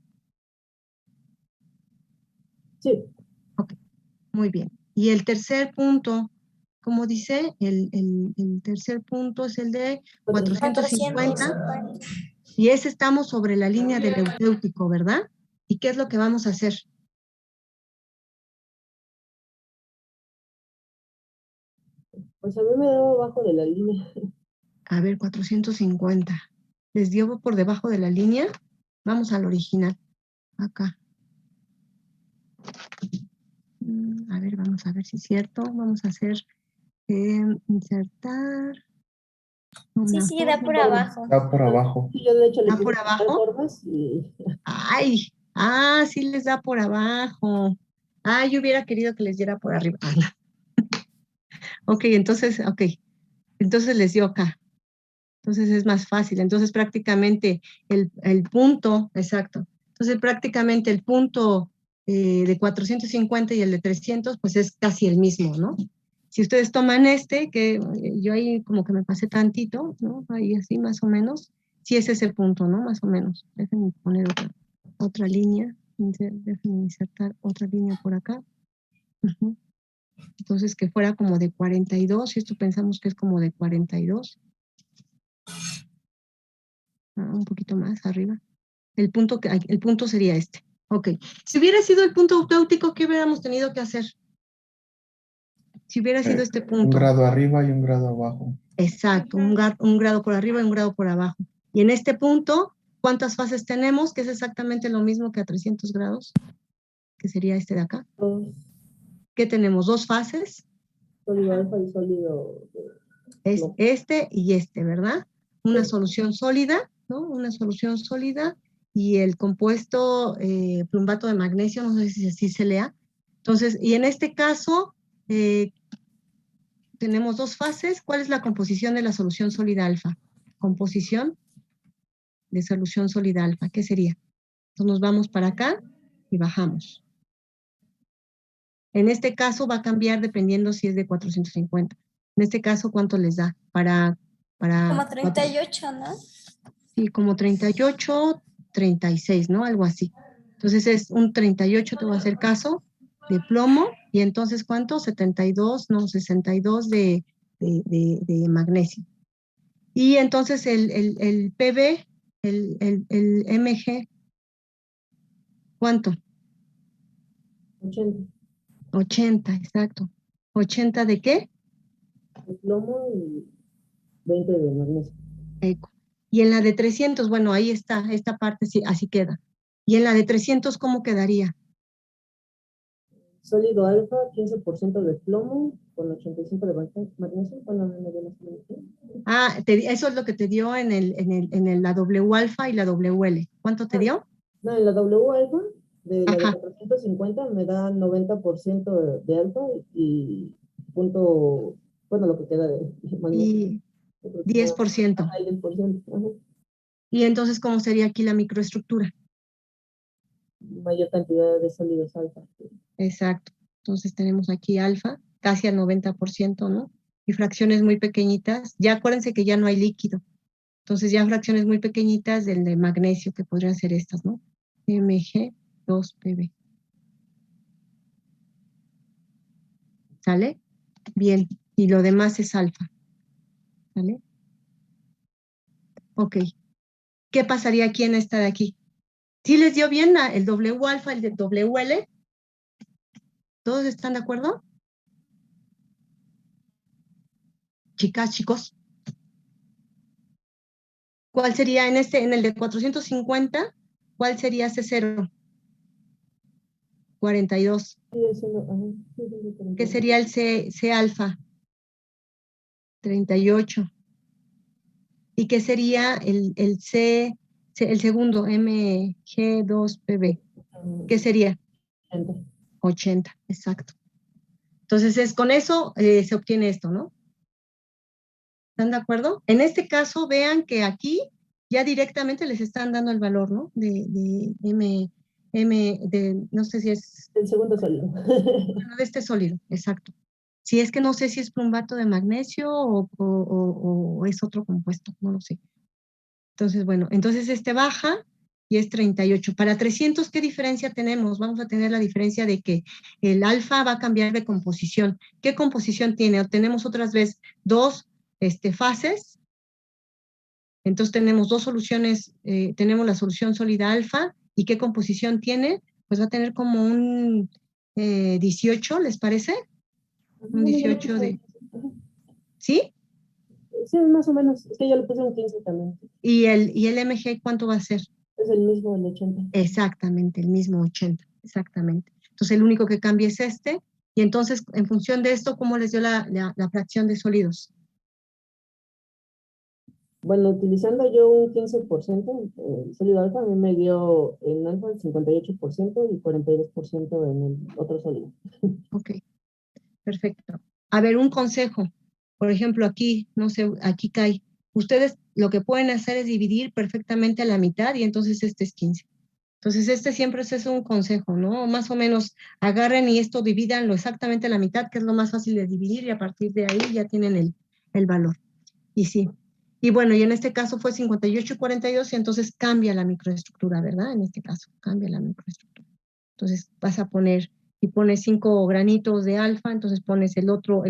Sí. Ok, muy bien. Y el tercer punto, como dice, el tercer punto es el de 450. Y ese estamos sobre la línea del eutréutico, ¿verdad? ¿Y qué es lo que vamos a hacer? Pues a mí me dio abajo de la línea. A ver, 450. ¿Les dio por debajo de la línea? Vamos al original. Acá. A ver, vamos a ver si es cierto. Vamos a hacer insertar. Sí, da por abajo. Da por abajo. Sí, yo de hecho ¿Da por abajo? Ay, sí les da por abajo. Yo hubiera querido que les diera por arriba. Ok, entonces les dio acá. Entonces es más fácil. Entonces prácticamente el punto, exacto. Entonces prácticamente el punto de 450 y el de 300, pues es casi el mismo, ¿no? Si ustedes toman que yo ahí como que me pasé tantito, ¿no? Ahí así más o menos. Sí es ese punto, ¿no? Más o menos. Déjenme poner otra línea. Déjenme insertar otra línea por acá. Entonces que fuera como de 42, y esto pensamos que es como de 42. Un poquito más arriba. El punto sería este. Ok. Si hubiera sido el punto eutréutico, ¿qué hubiéramos tenido que hacer? Si hubiera sido este punto. Un grado arriba y un grado abajo. Exacto, un grado por arriba y un grado por abajo. Y en este punto, ¿cuántas fases tenemos? Que es exactamente lo mismo que a 300 grados, que sería este de acá. ¿Qué tenemos? Dos fases. Sólido alfa y sólido. Es este y este, ¿verdad? Una solución sólida, ¿no? Una solución sólida y el compuesto plumbato de magnesio, no sé si así se lea. Entonces, y en este caso, tenemos dos fases. ¿Cuál es la composición de la solución sólida alfa? Composición de solución sólida alfa, ¿qué sería? Entonces nos vamos para acá y bajamos. En este caso va a cambiar dependiendo si es de 450. En este caso, ¿cuánto les da? Como 38, ¿no? Sí, como 38, 36, ¿no? Algo así. Entonces es un 38, te voy a hacer caso, de plomo, y entonces ¿cuánto? 72, no, 62 de magnesio. Y entonces el PB, el Mg, ¿cuánto? 80. 80, exacto. ¿80 de qué? De plomo y 20 de magnesio. Eco. Y en la de 300, bueno, ahí está, esta parte sí, así queda. Y en la de 300, ¿cómo quedaría? Sólido alfa, 15% de plomo, con 85 de magnesio. Bueno, no me dio las magnesio. Ah, eso es lo que te dio en la W alfa y la WL. ¿Cuánto te dio? No, en la W alfa, de la de Ajá. 450, me da 90% de alfa y punto, bueno, lo que queda de magnesio. Y 10%. Ajá, el 10%. Ajá. Y entonces, ¿cómo sería aquí la microestructura? Mayor cantidad de sólidos alfa. Exacto. Entonces tenemos aquí alfa, casi al 90%, ¿no? Y fracciones muy pequeñitas. Ya acuérdense que ya no hay líquido. Entonces ya fracciones muy pequeñitas del de magnesio, que podrían ser estas, ¿no? Mg2Pb. ¿Sale? Bien. Y lo demás es alfa. ¿Sale? Ok. ¿Qué pasaría aquí en esta de aquí? ¿Sí les dio bien el W alfa, el de WL? ¿Todos están de acuerdo? Chicas, chicos. ¿Cuál sería en el de 450? ¿Cuál sería C0? 42. ¿Qué sería el C alfa? 38. ¿Y qué sería el segundo, Mg2Pb? ¿Qué sería? 80, exacto. Entonces, con eso se obtiene esto, ¿no? ¿Están de acuerdo? En este caso, vean que aquí ya directamente les están dando el valor, ¿no? De no sé si es... El segundo sólido. Bueno, de este sólido, exacto. Si es que no sé si es plumbato de magnesio o es otro compuesto, no lo sé. Entonces, bueno, entonces este baja y es 38. Para 300, ¿qué diferencia tenemos? Vamos a tener la diferencia de que el alfa va a cambiar de composición. ¿Qué composición tiene? Tenemos otras veces dos fases. Entonces tenemos dos soluciones, tenemos la solución sólida alfa. ¿Y qué composición tiene? Pues va a tener como un 18, ¿les parece? Un 18 de... ¿Sí? Sí, más o menos. Es que yo le puse un 15 también. ¿Y el Mg cuánto va a ser? Es el mismo, el 80. Exactamente, el mismo 80, exactamente. Entonces el único que cambia es este, y entonces en función de esto, ¿cómo les dio la fracción de sólidos? Bueno, utilizando yo un 15% sólido alfa, a mí me dio en alfa el 58% y 42% en el otro sólido. Ok, perfecto. A ver, un consejo. Por ejemplo, aquí, no sé, aquí cae. Ustedes lo que pueden hacer es dividir perfectamente a la mitad y entonces este es 15. Entonces este siempre es un consejo, ¿no? Más o menos agarren y esto divídanlo exactamente a la mitad, que es lo más fácil de dividir, y a partir de ahí ya tienen el valor. Y sí. Y bueno, y en este caso fue 58 y 42, y entonces cambia la microestructura, ¿verdad? En este caso, cambia la microestructura. Entonces vas a poner, y pones 5 granitos de alfa, entonces pones el otro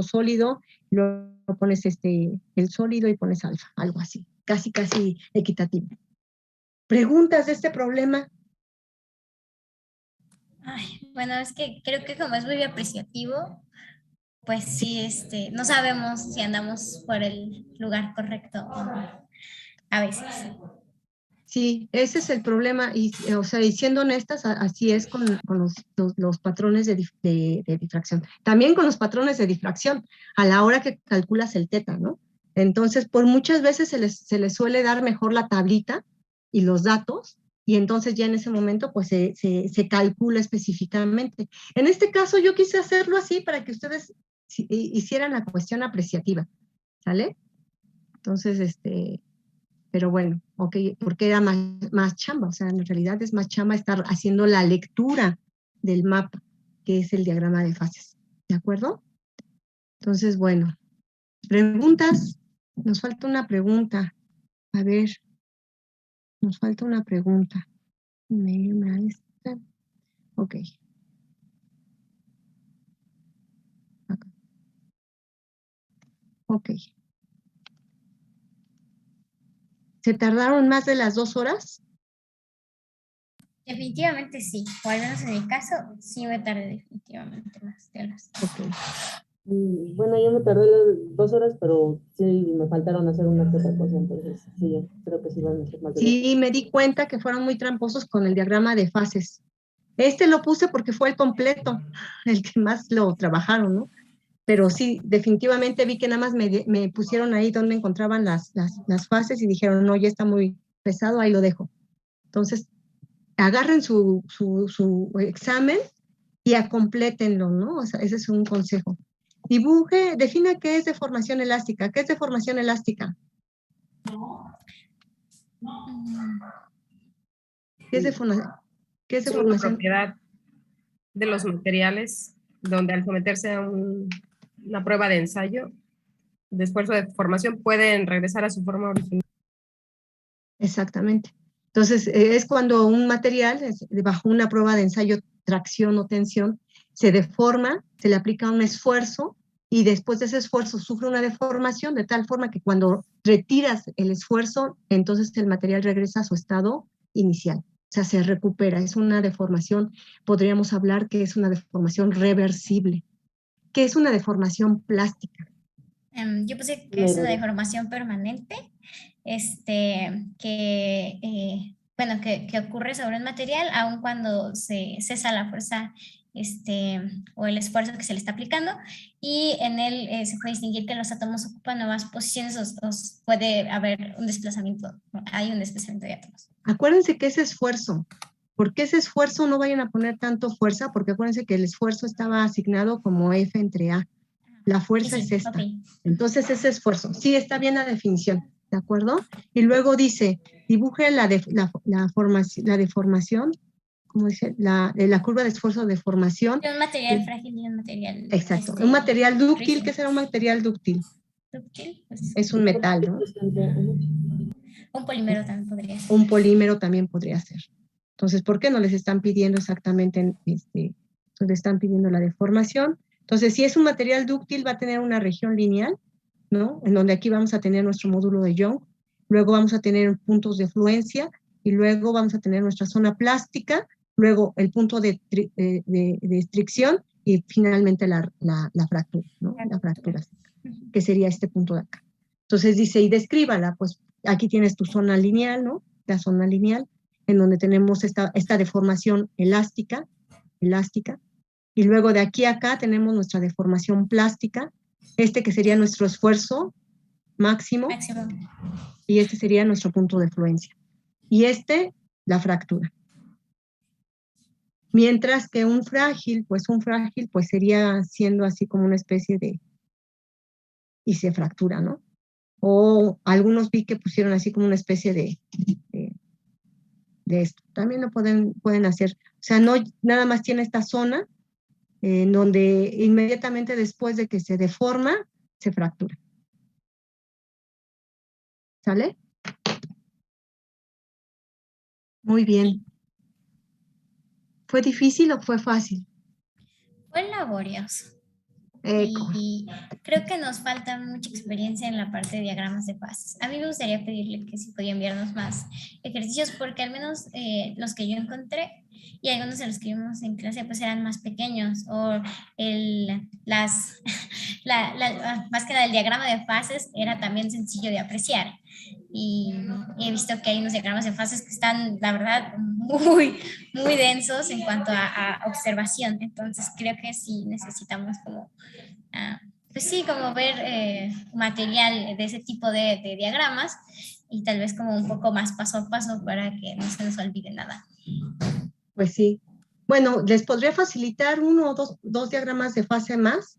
sólido, y luego pones el sólido y pones alfa, algo así, casi equitativo. ¿Preguntas de este problema? Ay, bueno, es que creo que como es muy apreciativo, pues sí, no sabemos si andamos por el lugar correcto o no, a veces. Sí, ese es el problema, y siendo honestas, así es con los patrones de difracción. También con los patrones de difracción, a la hora que calculas el teta, ¿no? Entonces, por muchas veces se les suele dar mejor la tablita y los datos, y entonces ya en ese momento pues se calcula específicamente. En este caso yo quise hacerlo así para que ustedes hicieran la cuestión apreciativa, ¿sale? Entonces, pero bueno, ok, porque era más chamba, o sea, en realidad es más chamba estar haciendo la lectura del mapa, que es el diagrama de fases, ¿de acuerdo? Entonces, bueno, preguntas, nos falta una pregunta, a ver, Nos falta una pregunta. Maestra. Ok. Acá. Ok. ¿Se tardaron más de las 2 horas? Definitivamente sí, o al menos en mi caso, sí me tardé definitivamente más de las 2 horas. Bueno, yo me tardé 2 horas, pero sí me faltaron hacer una que otra cosa, entonces sí, yo creo que sí van a ser más de 2 horas. Sí, me di cuenta que fueron muy tramposos con el diagrama de fases. Este lo puse porque fue el completo, el que más lo trabajaron, ¿no? Pero sí, definitivamente vi que nada más me pusieron ahí donde encontraban las fases y dijeron, no, ya está muy pesado, ahí lo dejo. Entonces, agarren su examen y acomplétenlo, ¿no? O sea, ese es un consejo. Dibuje, defina qué es deformación elástica. ¿Qué es deformación elástica? ¿Qué es deformación? ¿Qué es Es una deformación? propiedad de los materiales donde al someterse a una prueba de ensayo de esfuerzo de formación pueden regresar a su forma original. Exactamente. Entonces, es cuando un material, bajo una prueba de ensayo, tracción o tensión, se deforma, se le aplica un esfuerzo y después de ese esfuerzo sufre una deformación de tal forma que cuando retiras el esfuerzo, entonces el material regresa a su estado inicial. O sea, se recupera. Es una deformación, podríamos hablar que es una deformación reversible. ¿Qué es una deformación plástica? Yo puse que es una deformación permanente, que ocurre sobre un material aun cuando se cesa la fuerza o el esfuerzo que se le está aplicando, y en él se puede distinguir que los átomos ocupan nuevas posiciones o puede haber un desplazamiento, hay un desplazamiento de átomos. Acuérdense que ese esfuerzo, ¿por qué ese esfuerzo no vayan a poner tanto fuerza? Porque acuérdense que el esfuerzo estaba asignado como F entre A. La fuerza es esta. Okay. Entonces, ese esfuerzo. Sí, está bien la definición, ¿de acuerdo? Y luego dice, dibuje la deformación, ¿cómo dice? La curva de esfuerzo de formación. Un material frágil y un material... Exacto. Un material dúctil. ¿Qué será un material dúctil? Dúctil, pues, es un metal, ¿no? Un polímero también podría ser. Un polímero también podría ser. Entonces, ¿por qué no les están pidiendo exactamente, les están pidiendo la deformación? Entonces, si es un material dúctil, va a tener una región lineal, ¿no? En donde aquí vamos a tener nuestro módulo de Young, luego vamos a tener puntos de fluencia, y luego vamos a tener nuestra zona plástica, luego el punto de fricción, y finalmente la fractura, ¿no? La fractura, que sería este punto de acá. Entonces dice, y descríbala, pues aquí tienes tu zona lineal, ¿no? La zona lineal, en donde tenemos esta deformación elástica, y luego de aquí a acá tenemos nuestra deformación plástica, que sería nuestro esfuerzo máximo, y este sería nuestro punto de fluencia. Y la fractura. Mientras que un frágil sería siendo así como una especie de, y se fractura, ¿no? O algunos vi que pusieron así como una especie de esto. También lo pueden hacer. O sea, no nada más tiene esta zona, en donde inmediatamente después de que se deforma, se fractura. ¿Sale? Muy bien. ¿Fue difícil o fue fácil? Fue laborioso. Y creo que nos falta mucha experiencia en la parte de diagramas de fases. A mí me gustaría pedirle que si podía enviarnos más ejercicios, porque al menos los que yo encontré y algunos de los que vimos en clase pues eran más pequeños, o más que nada el diagrama de fases era también sencillo de apreciar. Y he visto que hay unos diagramas de fases que están, la verdad, muy, muy densos en cuanto a observación. Entonces creo que sí necesitamos como, pues sí, como ver material de ese tipo de diagramas, y tal vez como un poco más paso a paso para que no se nos olvide nada. Pues sí. Bueno, les podría facilitar uno o dos diagramas de fase más,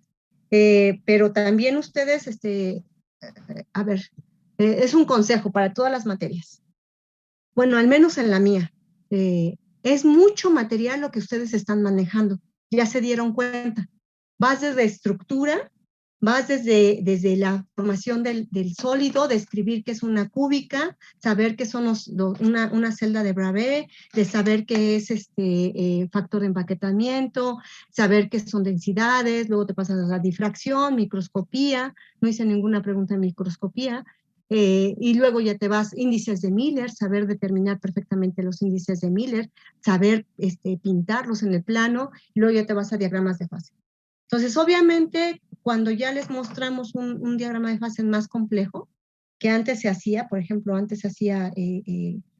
pero también ustedes, a ver, es un consejo para todas las materias. Bueno, al menos en la mía. Es mucho material lo que ustedes están manejando. Ya se dieron cuenta. Bases de estructura, Vas desde la formación del sólido, describir qué es una cúbica, saber qué son una celda de Bravais, de saber qué es factor de empaquetamiento, saber qué son densidades, luego te pasas a la difracción, microscopía, no hice ninguna pregunta en microscopía, y luego ya te vas índices de Miller, saber determinar perfectamente los índices de Miller, saber pintarlos en el plano, y luego ya te vas a diagramas de fase. Entonces, obviamente, cuando ya les mostramos un diagrama de fase más complejo, que antes se hacía, por ejemplo, antes se hacía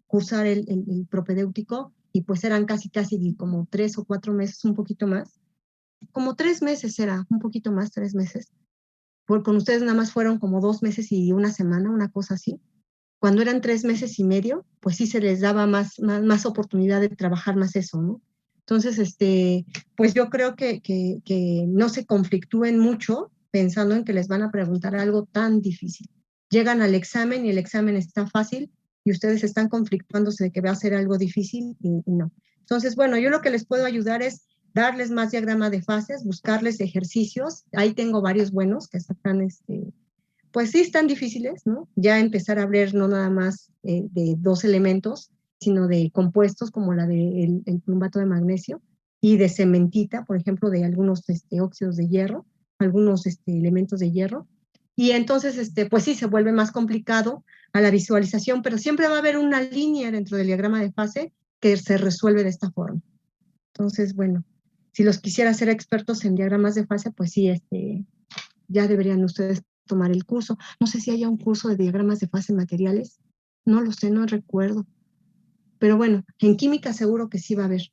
cursar el propedéutico, y pues eran casi como 3 o 4 meses, un poquito más. Como 3 meses era, un poquito más, 3 meses. Con ustedes nada más fueron como 2 meses y una semana, una cosa así. Cuando eran 3 meses y medio, pues sí se les daba más oportunidad de trabajar más eso, ¿no? Entonces, pues yo creo que no se conflictúen mucho pensando en que les van a preguntar algo tan difícil. Llegan al examen y el examen está fácil y ustedes están conflictuándose de que va a ser algo difícil y no. Entonces, bueno, yo lo que les puedo ayudar es darles más diagrama de fases, buscarles ejercicios. Ahí tengo varios buenos que están, pues sí están difíciles, ¿no? Ya empezar a ver no nada más de 2 elementos, sino de compuestos como la del plumbato de magnesio y de cementita, por ejemplo, de algunos óxidos de hierro, algunos elementos de hierro. Y entonces, pues sí, se vuelve más complicado a la visualización, pero siempre va a haber una línea dentro del diagrama de fase que se resuelve de esta forma. Entonces, bueno, si los quisiera ser expertos en diagramas de fase, pues sí, ya deberían ustedes tomar el curso. No sé si haya un curso de diagramas de fase en materiales, no lo sé, no recuerdo. Pero bueno, en química seguro que sí va a haber.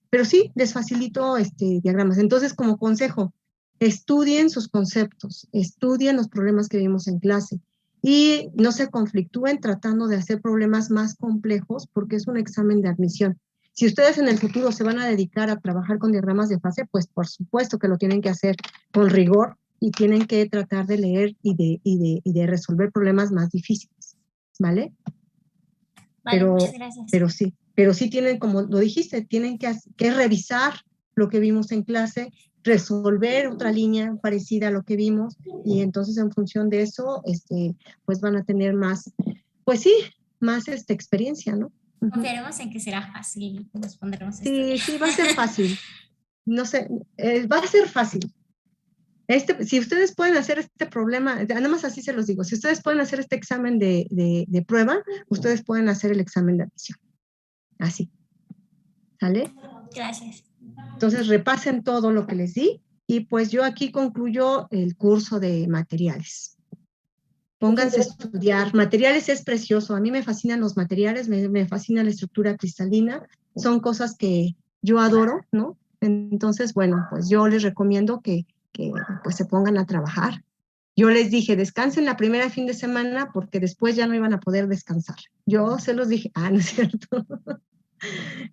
Pero sí, les facilito diagramas. Entonces, como consejo, estudien sus conceptos, estudien los problemas que vimos en clase y no se conflictúen tratando de hacer problemas más complejos porque es un examen de admisión. Si ustedes en el futuro se van a dedicar a trabajar con diagramas de fase, pues por supuesto que lo tienen que hacer con rigor y tienen que tratar de leer y de resolver problemas más difíciles, ¿vale? Vale, muchas gracias. Pero sí tienen, como lo dijiste, tienen que revisar lo que vimos en clase, resolver otra línea parecida a lo que vimos, y entonces en función de eso, pues van a tener más, pues sí, más experiencia, ¿no? Confiaremos en que será fácil, nos pondremos a estudiar. Sí, va a ser fácil. No sé, va a ser fácil. Si ustedes pueden hacer este problema, nada más así se los digo, si ustedes pueden hacer este examen de prueba, ustedes pueden hacer el examen de admisión. Así. ¿Sale? Gracias. Entonces repasen todo lo que les di y pues yo aquí concluyo el curso de materiales. Pónganse a estudiar. Materiales es precioso. A mí me fascinan los materiales, me fascina la estructura cristalina. Son cosas que yo adoro, ¿no? Entonces, bueno, pues yo les recomiendo que pues se pongan a trabajar. Yo les dije, descansen la primera fin de semana porque después ya no iban a poder descansar. Yo se los dije, no es cierto.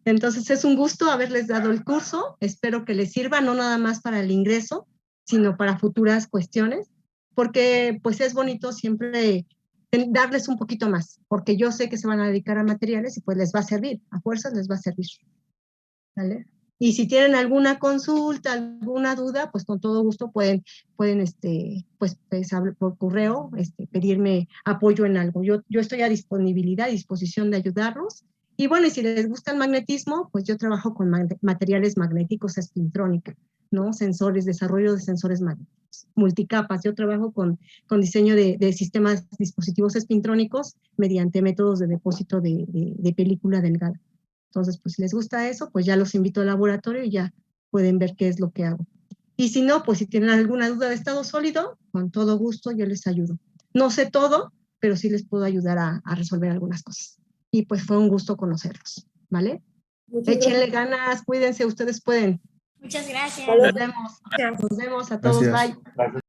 Entonces es un gusto haberles dado el curso. Espero que les sirva no nada más para el ingreso, sino para futuras cuestiones, porque pues es bonito siempre darles un poquito más, porque yo sé que se van a dedicar a materiales y pues les va a servir, a fuerzas les va a servir. ¿Vale? Y si tienen alguna consulta, alguna duda, pues con todo gusto pueden pues por correo, pedirme apoyo en algo. Yo estoy a disposición de ayudarlos. Y bueno, y si les gusta el magnetismo, pues yo trabajo con materiales magnéticos, espintrónica, ¿no? Sensores, desarrollo de sensores magnéticos, multicapas. Yo trabajo con diseño de sistemas, dispositivos espintrónicos mediante métodos de depósito de película delgada. Entonces, pues si les gusta eso, pues ya los invito al laboratorio y ya pueden ver qué es lo que hago. Y si no, pues si tienen alguna duda de estado sólido, con todo gusto yo les ayudo. No sé todo, pero sí les puedo ayudar a resolver algunas cosas. Y pues fue un gusto conocerlos, ¿vale? Échenle ganas, cuídense, ustedes pueden. Muchas gracias. Nos vemos a todos, Gracias. bye.